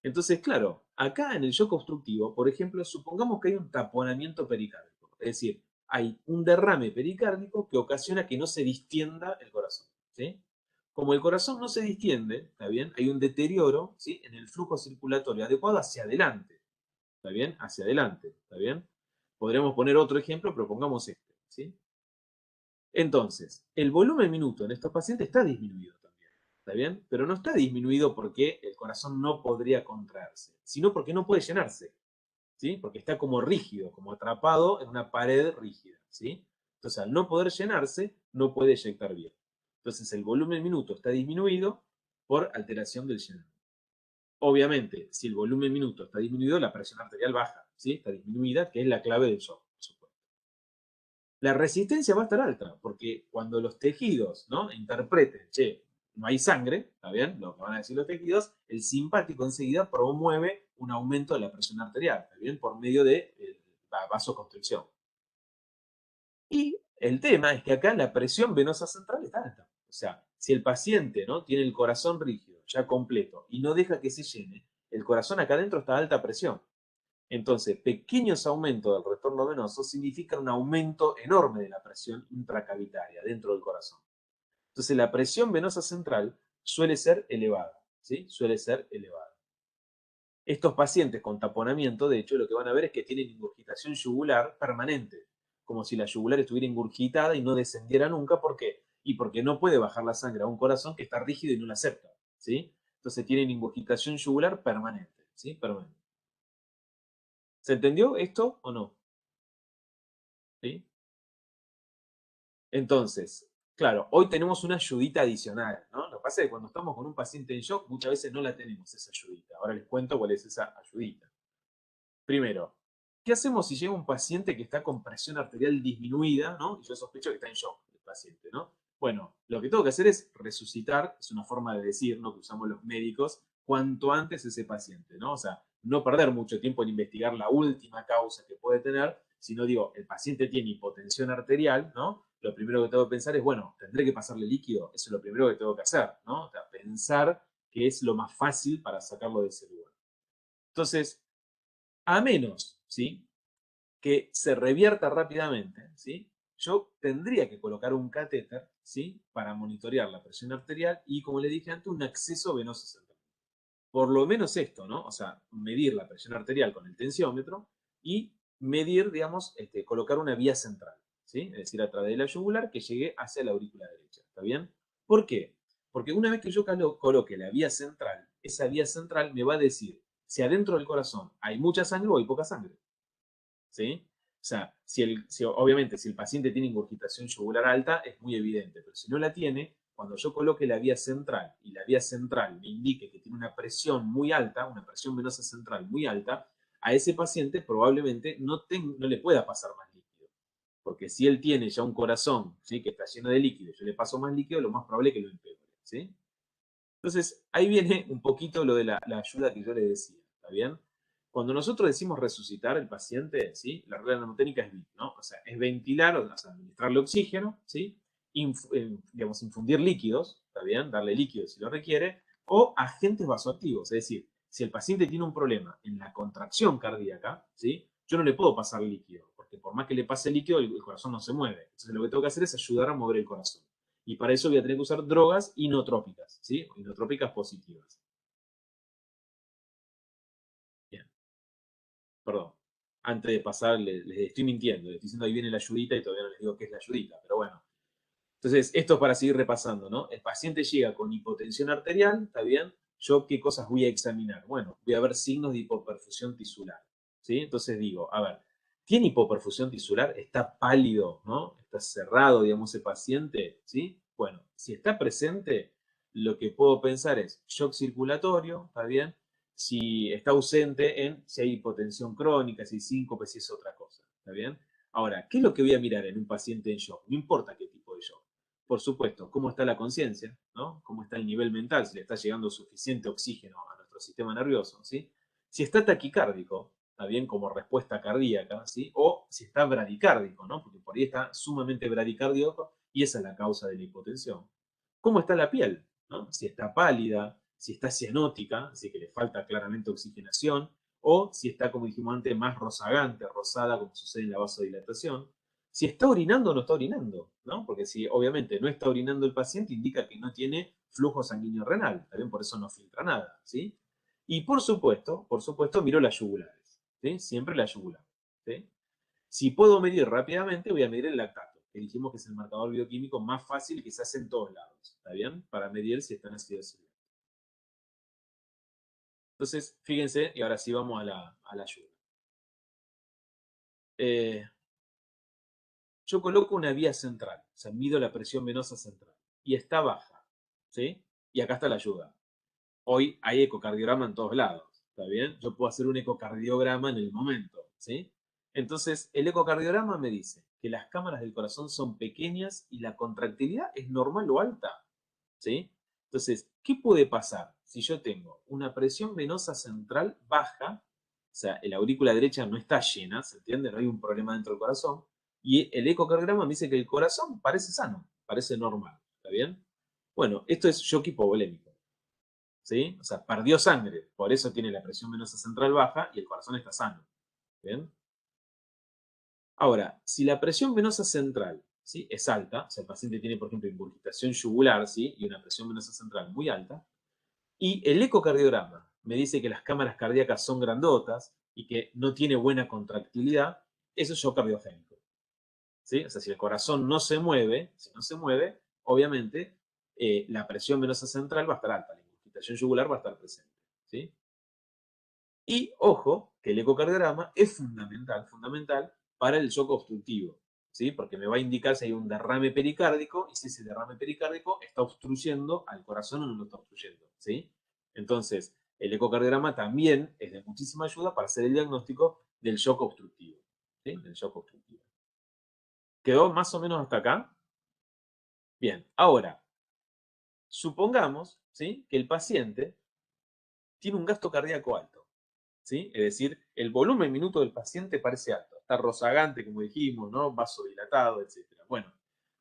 Entonces, claro, acá en el shock obstructivo, por ejemplo, supongamos que hay un taponamiento pericárdico, es decir, hay un derrame pericárdico que ocasiona que no se distienda el corazón, ¿sí? Como el corazón no se distiende, ¿está bien? Hay un deterioro, ¿sí? En el flujo circulatorio adecuado hacia adelante, ¿está bien? Hacia adelante, ¿está bien? Podríamos poner otro ejemplo, pero pongamos este, ¿sí? Entonces, el volumen minuto en estos pacientes está disminuido también, ¿está bien? Pero no está disminuido porque el corazón no podría contraerse, sino porque no puede llenarse, ¿sí? Porque está como rígido, como atrapado en una pared rígida, ¿sí? Entonces, al no poder llenarse, no puede eyectar bien. Entonces, el volumen minuto está disminuido por alteración del llenado. Obviamente, si el volumen minuto está disminuido, la presión arterial baja, ¿sí? Está disminuida, que es la clave del shock. La resistencia va a estar alta, porque cuando los tejidos, ¿no?, interpreten, che, no hay sangre, ¿está bien? Lo que van a decir los tejidos, el simpático enseguida promueve un aumento de la presión arterial, ¿está bien? Por medio de la vasoconstricción. Y el tema es que acá la presión venosa central está alta. O sea, si el paciente, ¿no?, tiene el corazón rígido, ya completo, y no deja que se llene, el corazón acá adentro está a alta presión. Entonces, pequeños aumentos del retorno venoso significan un aumento enorme de la presión intracavitaria dentro del corazón. Entonces, la presión venosa central suele ser elevada, ¿sí? Suele ser elevada. Estos pacientes con taponamiento, de hecho, lo que van a ver es que tienen ingurgitación yugular permanente, como si la yugular estuviera ingurgitada y no descendiera nunca. ¿Por qué? Y porque no puede bajar la sangre a un corazón que está rígido y no la acepta, ¿sí? Entonces tienen ingurgitación yugular permanente, ¿sí? Permanente. ¿Se entendió esto o no? ¿Sí? Entonces, claro, hoy tenemos una ayudita adicional, ¿no? Lo que pasa es que cuando estamos con un paciente en shock, muchas veces no la tenemos esa ayudita. Ahora les cuento cuál es esa ayudita. Primero, ¿qué hacemos si llega un paciente que está con presión arterial disminuida, ¿no? Y yo sospecho que está en shock el paciente, ¿no? Bueno, lo que tengo que hacer es resucitar, es una forma de decir, ¿no?, que usamos los médicos, cuanto antes ese paciente, ¿no? O sea, no perder mucho tiempo en investigar la última causa que puede tener, sino digo, el paciente tiene hipotensión arterial, ¿no? Lo primero que tengo que pensar es, bueno, tendré que pasarle líquido, eso es lo primero que tengo que hacer, ¿no? O sea, pensar que es lo más fácil para sacarlo de ese lugar. Entonces, a menos, ¿sí?, que se revierta rápidamente, ¿sí?, yo tendría que colocar un catéter, ¿sí?, para monitorear la presión arterial y, como le dije antes, un acceso venoso central. Por lo menos esto, ¿no? O sea, medir la presión arterial con el tensiómetro y medir, digamos, colocar una vía central, ¿sí? Es decir, a través de la yugular que llegue hacia la aurícula derecha, ¿está bien? ¿Por qué? Porque una vez que yo coloque la vía central, esa vía central me va a decir si adentro del corazón hay mucha sangre o hay poca sangre, ¿sí? O sea, obviamente, si el paciente tiene ingurgitación yugular alta, es muy evidente, pero si no la tiene, cuando yo coloque la vía central y la vía central me indique que tiene una presión muy alta, una presión venosa central muy alta, a ese paciente probablemente no le pueda pasar más líquido. Porque si él tiene ya un corazón, ¿sí?, que está lleno de líquido, yo le paso más líquido, lo más probable es que lo empeore, ¿sí? Entonces, ahí viene un poquito lo de la ayuda que yo le decía, ¿está bien? Cuando nosotros decimos resucitar al paciente, ¿sí?, la regla mnemotécnica es VIP, ¿no? O sea, es ventilar, o sea, administrarle oxígeno, ¿sí?, digamos, infundir líquidos, ¿está bien?, darle líquidos si lo requiere, o agentes vasoactivos, es decir, si el paciente tiene un problema en la contracción cardíaca, ¿sí?, yo no le puedo pasar líquido, porque que por más que le pase líquido, el corazón no se mueve. Entonces lo que tengo que hacer es ayudar a mover el corazón. Y para eso voy a tener que usar drogas inotrópicas, ¿sí? Inotrópicas positivas. Bien, perdón. Antes de pasar, les estoy mintiendo, les estoy diciendo ahí viene la ayudita y todavía no les digo qué es la ayudita, pero bueno. Entonces, esto es para seguir repasando, ¿no? El paciente llega con hipotensión arterial, ¿está bien? ¿Yo qué cosas voy a examinar? Bueno, voy a ver signos de hipoperfusión tisular, ¿sí? Entonces digo, a ver, ¿tiene hipoperfusión tisular? ¿Está pálido, no? ¿Está cerrado, digamos, ese paciente? ¿Sí? Bueno, si está presente, lo que puedo pensar es shock circulatorio, ¿está bien? Si está ausente en si hay hipotensión crónica, si hay síncope, si es otra cosa, ¿está bien? Ahora, ¿qué es lo que voy a mirar en un paciente en shock? No importa qué tipo de shock. Por supuesto, cómo está la conciencia, ¿no? Cómo está el nivel mental, si le está llegando suficiente oxígeno a nuestro sistema nervioso, ¿sí? Si está taquicárdico, está bien como respuesta cardíaca, ¿sí? O si está bradicárdico, ¿no? Porque por ahí está sumamente bradicárdico y esa es la causa de la hipotensión. ¿Cómo está la piel? ¿No? Si está pálida, si está cianótica, así que le falta claramente oxigenación, o si está, como dijimos antes, más rozagante, rosada, como sucede en la vasodilatación. Si está orinando o no está orinando, ¿no? Porque si obviamente no está orinando el paciente, indica que no tiene flujo sanguíneo renal, también por eso no filtra nada, ¿sí? Y por supuesto, miro las yugulares, ¿sí? Siempre la yugular, ¿sí? Si puedo medir rápidamente, voy a medir el lactato, que dijimos que es el marcador bioquímico más fácil que se hace en todos lados, ¿está bien? Para medir si están ácidos celulares. Entonces, fíjense, y ahora sí vamos a la ayuda. Yo coloco una vía central, o sea, mido la presión venosa central, y está baja, ¿sí? Y acá está la ayuda. Hoy hay ecocardiograma en todos lados, ¿está bien? Yo puedo hacer un ecocardiograma en el momento, ¿sí? Entonces, el ecocardiograma me dice que las cámaras del corazón son pequeñas y la contractilidad es normal o alta, ¿sí? Entonces, ¿qué puede pasar si yo tengo una presión venosa central baja, o sea, la aurícula derecha no está llena, ¿se entiende? No hay un problema dentro del corazón, y el ecocardiograma me dice que el corazón parece sano, parece normal, ¿está bien? Bueno, esto es shock hipovolémico, ¿sí? O sea, perdió sangre, por eso tiene la presión venosa central baja y el corazón está sano, ¿bien? Ahora, si la presión venosa central, ¿sí? Es alta, o sea, el paciente tiene, por ejemplo, ingurgitación yugular, ¿sí? Y una presión venosa central muy alta, y el ecocardiograma me dice que las cámaras cardíacas son grandotas y que no tiene buena contractilidad, eso es shock cardiogénico, ¿sí? O sea, si el corazón no se mueve, si no se mueve, obviamente la presión venosa central va a estar alta, la ingurgitación yugular va a estar presente, ¿sí? Y ojo, que el ecocardiograma es fundamental, fundamental para el shock obstructivo, ¿sí? Porque me va a indicar si hay un derrame pericárdico y si ese derrame pericárdico está obstruyendo al corazón o no lo está obstruyendo, ¿sí? Entonces, el ecocardiograma también es de muchísima ayuda para hacer el diagnóstico del shock obstructivo, ¿sí? Del shock obstructivo. ¿Quedó más o menos hasta acá? Bien, ahora, supongamos, ¿sí? Que el paciente tiene un gasto cardíaco alto, ¿sí? Es decir, el volumen minuto del paciente parece alto, está rozagante, como dijimos, ¿no? Vasodilatado, etc. Bueno,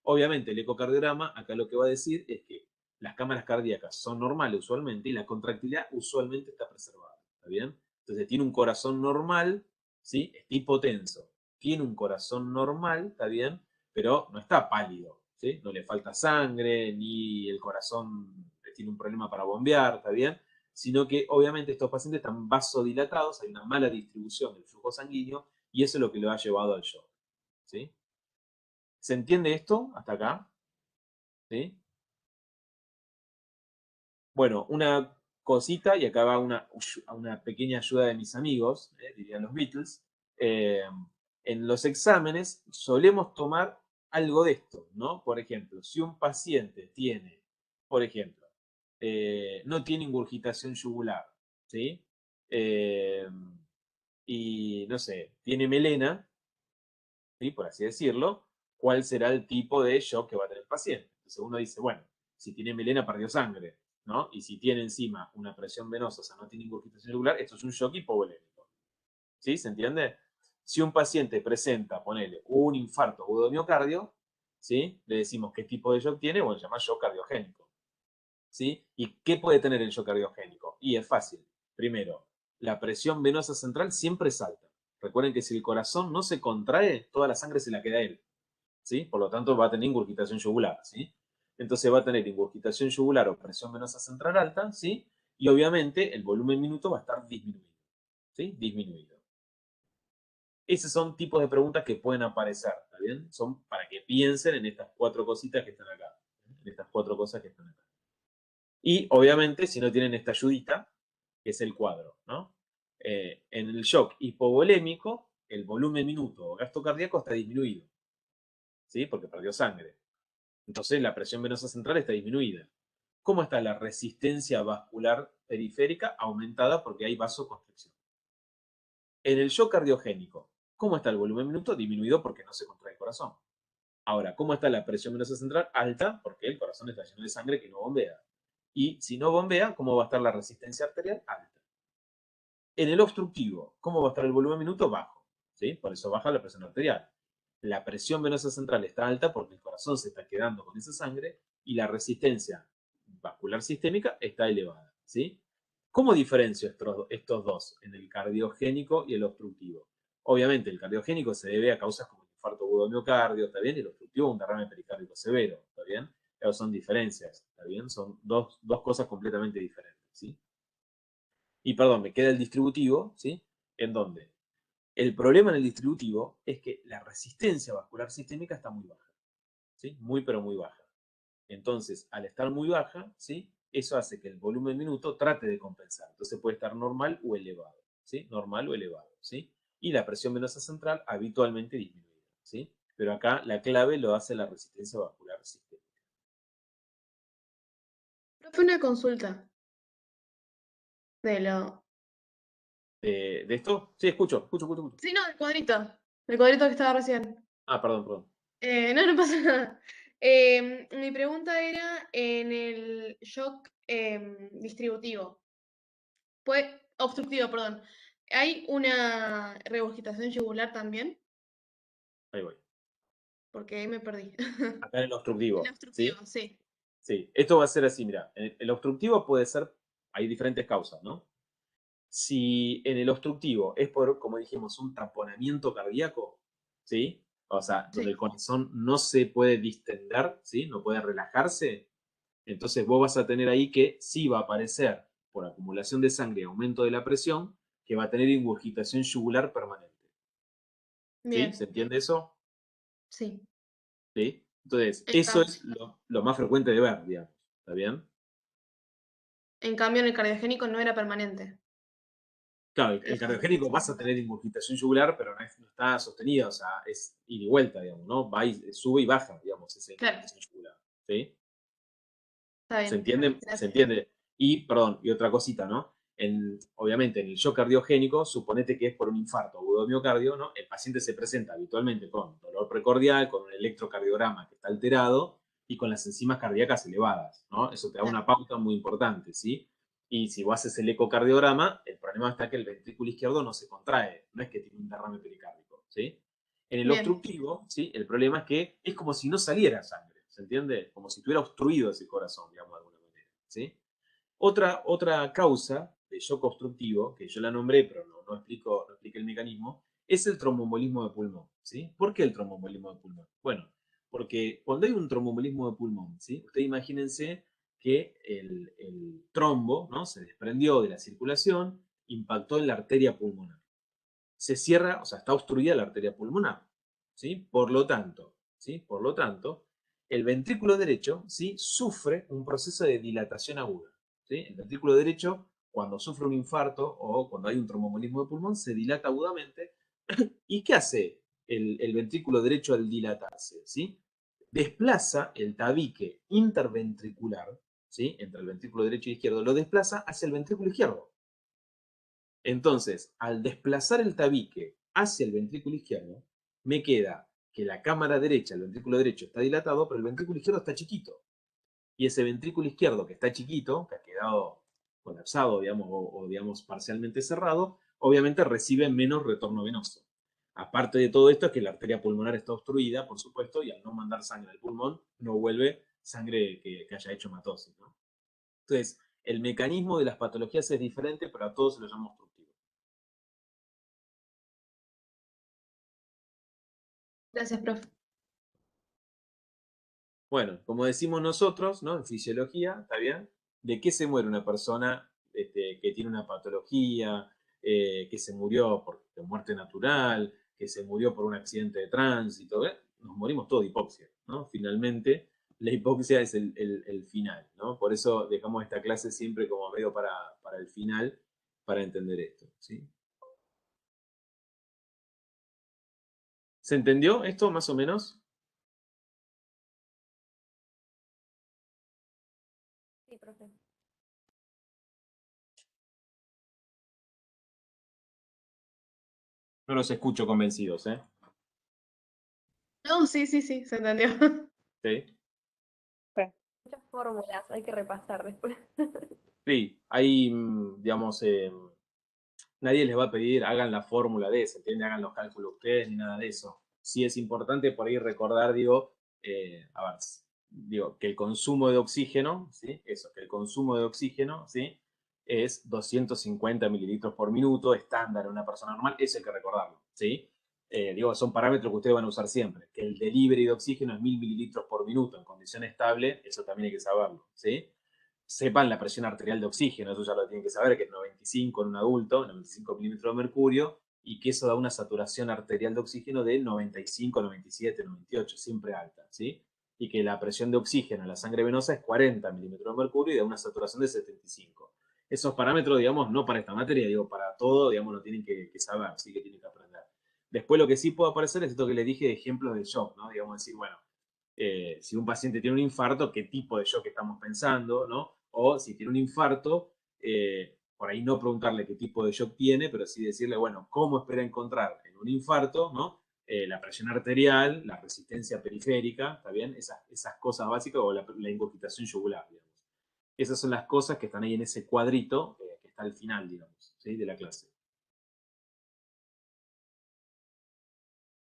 obviamente el ecocardiograma acá lo que va a decir es que las cámaras cardíacas son normales usualmente y la contractilidad usualmente está preservada, ¿está bien? Entonces tiene un corazón normal, ¿sí? Está hipotenso, tiene un corazón normal, ¿está bien? Pero no está pálido, ¿sí? No le falta sangre, ni el corazón tiene un problema para bombear, ¿está bien? Sino que obviamente estos pacientes están vasodilatados, hay una mala distribución del flujo sanguíneo y eso es lo que lo ha llevado al shock, ¿sí? ¿Se entiende esto hasta acá? ¿Sí? Bueno, una cosita, y acá va una pequeña ayuda de mis amigos, dirían los Beatles. Eh, en los exámenes solemos tomar algo de esto, ¿no? Por ejemplo, si un paciente tiene, por ejemplo, no tiene ingurgitación yugular, ¿sí? Eh, y no sé, tiene melena, ¿sí? Por así decirlo, ¿cuál será el tipo de shock que va a tener el paciente? Entonces uno dice, bueno, si tiene melena perdió sangre, ¿no? Y si tiene encima una presión venosa, o sea, no tiene ingurgitación yugular, esto es un shock hipovolémico, ¿sí? ¿Se entiende? Si un paciente presenta, ponele, un infarto agudo de miocardio, ¿sí? Le decimos qué tipo de shock tiene, bueno, se llama shock cardiogénico, ¿sí? ¿Y qué puede tener el shock cardiogénico? Y es fácil. Primero, la presión venosa central siempre es alta, Recuerden que si el corazón no se contrae, toda la sangre se la queda a él, ¿sí? Por lo tanto, va a tener ingurgitación yugular, ¿sí? Entonces va a tener ingurgitación yugular o presión venosa central alta, ¿sí? Y obviamente el volumen minuto va a estar disminuido, ¿sí? Disminuido. Esos son tipos de preguntas que pueden aparecer, ¿está bien? Son para que piensen en estas 4 cositas que están acá, en estas 4 cosas que están acá. Y obviamente, si no tienen esta ayudita, que es el cuadro, ¿no? En el shock hipovolémico, el volumen minuto o gasto cardíaco está disminuido, ¿sí? Porque perdió sangre. Entonces la presión venosa central está disminuida. ¿Cómo está la resistencia vascular periférica? Aumentada porque hay vasoconstricción. En el shock cardiogénico, ¿cómo está el volumen minuto? Disminuido porque no se contrae el corazón. Ahora, ¿cómo está la presión venosa central? Alta porque el corazón está lleno de sangre que no bombea. Y si no bombea, ¿cómo va a estar la resistencia arterial? Alta. En el obstructivo, ¿cómo va a estar el volumen minuto? Bajo, ¿sí? Por eso baja la presión arterial. La presión venosa central está alta porque el corazón se está quedando con esa sangre y la resistencia vascular sistémica está elevada, ¿sí? ¿Cómo diferencio estos dos en el cardiogénico y el obstructivo? Obviamente, el cardiogénico se debe a causas como el infarto agudo de miocardio, ¿está bien? Y el obstructivo, un derrame pericárdico severo, ¿está bien? Pero son diferencias, ¿está bien? Son dos cosas completamente diferentes, ¿sí? Y perdón, me queda el distributivo, ¿sí? ¿En dónde? El problema en el distributivo es que la resistencia vascular sistémica está muy baja, ¿sí? Muy, pero muy baja. Entonces, al estar muy baja, ¿sí? Eso hace que el volumen minuto trate de compensar. Entonces puede estar normal o elevado, ¿sí? Normal o elevado, ¿sí? Y la presión venosa central habitualmente disminuida, ¿sí? Pero acá la clave lo hace la resistencia vascular sistémica. Profe, una consulta de lo... ¿De esto? Sí, escucho. Sí, no, del cuadrito. Del cuadrito que estaba recién. Ah, perdón. No, no pasa nada. Mi pregunta era en el shock distributivo. Pues, obstructivo, perdón. ¿Hay una regurgitación yugular también? Ahí voy. Porque ahí me perdí. Acá en el El obstructivo, ¿sí? obstructivo, sí. Sí, esto va a ser así, mira, el obstructivo puede ser, hay diferentes causas, ¿no? Si en el obstructivo es por, como dijimos, un taponamiento cardíaco, ¿sí? O sea, donde Sí. el corazón no se puede distender, ¿sí? No puede relajarse, entonces vos vas a tener ahí que sí va a aparecer por acumulación de sangre y aumento de la presión, que va a tener ingurgitación yugular permanente, ¿sí? ¿Se Bien, entiende eso? sí. ¿Sí? Entonces, En, eso cam- es lo más frecuente de ver, digamos, ¿está bien? en cambio, en el cardiogénico no era permanente. Claro, el La cardiogénico vas a presión. tener ingurgitación yugular, pero no está sostenida, o sea, es ida y vuelta, digamos, ¿no? Va y sube y baja, digamos, esa Claro, ingurgitación yugular, ¿sí? está ¿Se bien. entiende? ¿Se Gracias. entiende? Y, perdón, y otra cosita, ¿no? Obviamente, en el shock cardiogénico, suponete que es por un infarto agudo de miocardio, ¿no? El paciente se presenta habitualmente con dolor precordial, con un electrocardiograma que está alterado y con las enzimas cardíacas elevadas, ¿no? Eso te da Claro. una pauta muy importante, ¿sí? Y si vos haces el ecocardiograma, el problema está que el ventrículo izquierdo no se contrae, no es que tiene un derrame pericárdico, ¿sí? En el Bien. obstructivo, ¿sí? El problema es que es como si no saliera sangre, ¿se entiende? Como si estuviera obstruido ese corazón, digamos, de alguna manera, ¿sí? Otra causa de shock obstructivo, que yo la nombré, pero no expliqué el mecanismo, es el tromboembolismo de pulmón, ¿sí? ¿Por qué el tromboembolismo de pulmón? Bueno, porque cuando hay un tromboembolismo de pulmón, ¿sí? Ustedes imagínense que el trombo, ¿no? Se desprendió de la circulación, impactó en la arteria pulmonar. Se cierra, o sea, está obstruida la arteria pulmonar, ¿sí? Por lo tanto, el ventrículo derecho, ¿sí? Sufre un proceso de dilatación aguda, ¿sí? El ventrículo derecho, cuando sufre un infarto o cuando hay un tromboembolismo de pulmón, se dilata agudamente. ¿Y qué hace el ventrículo derecho al dilatarse? ¿Sí? Desplaza el tabique interventricular, ¿sí? Entre el ventrículo derecho y izquierdo, lo desplaza hacia el ventrículo izquierdo. Entonces, al desplazar el tabique hacia el ventrículo izquierdo, me queda que la cámara derecha, el ventrículo derecho está dilatado, pero el ventrículo izquierdo está chiquito. Y ese ventrículo izquierdo que está chiquito, que ha quedado colapsado, digamos, digamos parcialmente cerrado, obviamente recibe menos retorno venoso. Aparte de todo esto, es que la arteria pulmonar está obstruida, por supuesto, y al no mandar sangre al pulmón, no vuelve sangre que haya hecho hematosis, ¿no? Entonces, el mecanismo de las patologías es diferente, pero a todos se lo llama obstructivo. Gracias, profe. Bueno, como decimos nosotros, ¿no? En fisiología, ¿está bien? ¿De qué se muere una persona que tiene una patología, que se murió de muerte natural, que se murió por un accidente de tránsito? Nos morimos todos de hipoxia, ¿no? Finalmente, la hipoxia es el final, ¿no? Por eso dejamos esta clase siempre como medio para el final, para entender esto, ¿sí? ¿Se entendió esto más o menos? Sí, profe. No los escucho convencidos, ¿eh? No, sí, sí, sí, se entendió. ¿Sí? Muchas fórmulas, hay que repasar después. Sí, hay, digamos, nadie les va a pedir hagan la fórmula de eso, ¿entiendes? Hagan los cálculos ustedes ni nada de eso. Sí es importante por ahí recordar, digo, a ver, digo, que el consumo de oxígeno, ¿sí? Eso, que el consumo de oxígeno, ¿sí? Es 250 mililitros por minuto, estándar en una persona normal, eso hay que recordarlo, ¿sí? Digo, son parámetros que ustedes van a usar siempre. Que el delivery de oxígeno es 1000 mililitros por minuto en condición estable, eso también hay que saberlo, ¿sí? Sepan la presión arterial de oxígeno, eso ya lo tienen que saber, que es 95 en un adulto, 95 milímetros de mercurio, y que eso da una saturación arterial de oxígeno de 95, 97, 98, siempre alta, ¿sí? Y que la presión de oxígeno en la sangre venosa es 40 milímetros de mercurio y da una saturación de 75. Esos parámetros, digamos, no para esta materia, digo, para todo, digamos, lo tienen que saber, sí que tienen que aprender. Después lo que sí puede aparecer es esto que les dije de ejemplos de shock, ¿no? Digamos, decir, bueno, si un paciente tiene un infarto, qué tipo de shock estamos pensando, ¿no? O si tiene un infarto, por ahí no preguntarle qué tipo de shock tiene, pero sí decirle, bueno, cómo espera encontrar en un infarto, ¿no? La presión arterial, la resistencia periférica, ¿está bien? Esas cosas básicas, o la ingurgitación yugular, digamos. Esas son las cosas que están ahí en ese cuadrito que está al final, digamos, ¿sí? De la clase.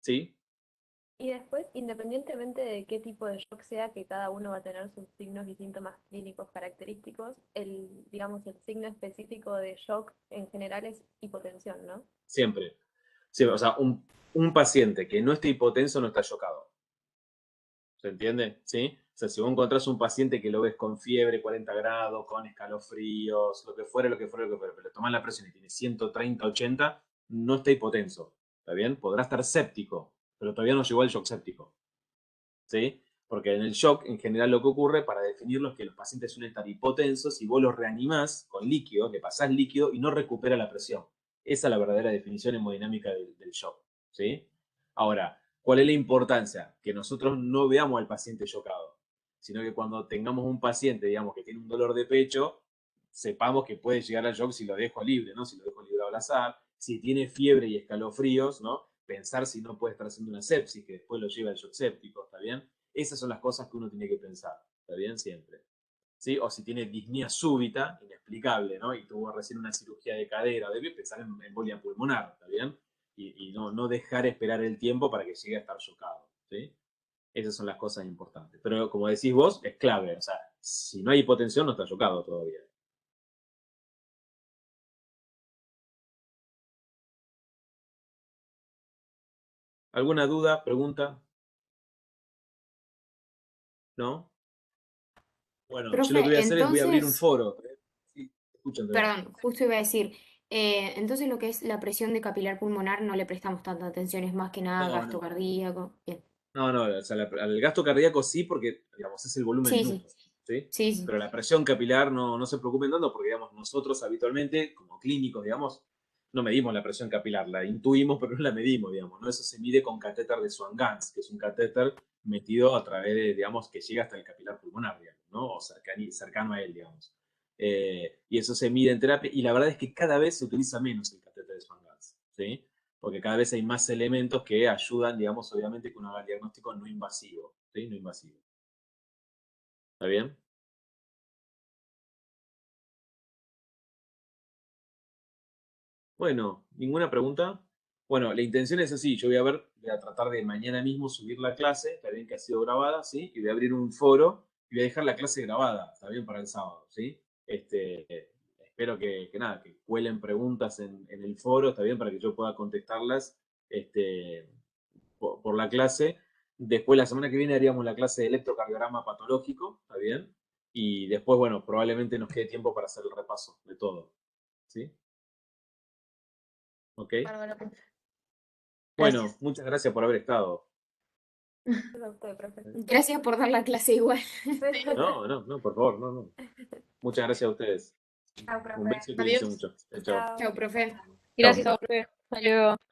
¿Sí? Y después, independientemente de qué tipo de shock sea, que cada uno va a tener sus signos y síntomas clínicos característicos, digamos, el signo específico de shock en general es hipotensión, ¿no? Siempre. Sí, o sea, un paciente que no esté hipotenso no está chocado. ¿Se entiende? ¿Sí? O sea, si vos encontrás un paciente que lo ves con fiebre, 40 grados, con escalofríos, lo que fuera, pero le tomás la presión y tiene 130, 80, no está hipotenso. ¿Está bien? Podrá estar séptico, pero todavía no llegó al shock séptico. ¿Sí? Porque en el shock, en general, lo que ocurre para definirlo es que los pacientes suelen estar hipotensos y vos los reanimás con líquido, le pasás líquido y no recupera la presión. Esa es la verdadera definición hemodinámica del shock. ¿Sí? Ahora, ¿cuál es la importancia? Que nosotros no veamos al paciente shockado, sino que cuando tengamos un paciente, digamos, que tiene un dolor de pecho, sepamos que puede llegar al shock si lo dejo libre, ¿no? Si lo dejo libre al azar, si tiene fiebre y escalofríos, ¿no? Pensar si no puede estar haciendo una sepsis, que después lo lleva al shock séptico, ¿está bien? Esas son las cosas que uno tiene que pensar, ¿está bien? Siempre. ¿Sí? O si tiene disnea súbita, inexplicable, ¿no? Y tuvo recién una cirugía de cadera, debe pensar en embolia pulmonar, ¿está bien? Y no dejar esperar el tiempo para que llegue a estar chocado, ¿sí? Esas son las cosas importantes. Pero como decís vos, es clave, o sea, si no hay hipotensión no está chocado todavía. ¿Alguna duda, pregunta? ¿No? Bueno, yo lo que voy Profe, a hacer es voy a abrir un entonces, foro. Sí, escuchan, perdón, justo iba a decir, entonces lo que es la presión de capilar pulmonar no le prestamos tanta atención, es más que nada No, gasto no. cardíaco. Bien. No, o sea, al gasto cardíaco sí, porque, digamos, es el volumen Sí, sí, minutos, ¿sí? sí, sí. Pero la presión capilar no se preocupen tanto porque, digamos, nosotros habitualmente, como clínicos, digamos, no medimos la presión capilar, la intuimos, pero no la medimos, digamos, ¿no? Eso se mide con catéter de Swan-Ganz, que es un catéter metido a través de, digamos, que llega hasta el capilar pulmonar, digamos, ¿no? O cercano a él, digamos. Y eso se mide en terapia, y la verdad es que cada vez se utiliza menos el catéter de Swan-Ganz, ¿sí? Porque cada vez hay más elementos que ayudan, digamos, obviamente, que uno haga el diagnóstico no invasivo, ¿sí? No invasivo. ¿Está bien? Bueno, ¿ninguna pregunta? Bueno, la intención es así, yo voy a tratar de mañana mismo subir la clase, está bien que ha sido grabada, ¿sí? Y voy a abrir un foro y voy a dejar la clase grabada, está bien, para el sábado, ¿sí? Espero que nada, que cuelen preguntas en el foro, está bien, para que yo pueda contestarlas, por la clase. Después, la semana que viene, haríamos la clase de electrocardiograma patológico, ¿está bien? Y después, bueno, probablemente nos quede tiempo para hacer el repaso de todo. ¿Sí? ¿Ok? Bárbaro. Bueno, Gracias. muchas gracias por haber estado. Gracias a usted, profe. Gracias por dar la clase igual. No, por favor, no. Muchas gracias a ustedes. Chao, Un profe. beso y cuídense Adiós. mucho. Chao. Chao. Chao, profe. Gracias, profe. Hasta luego.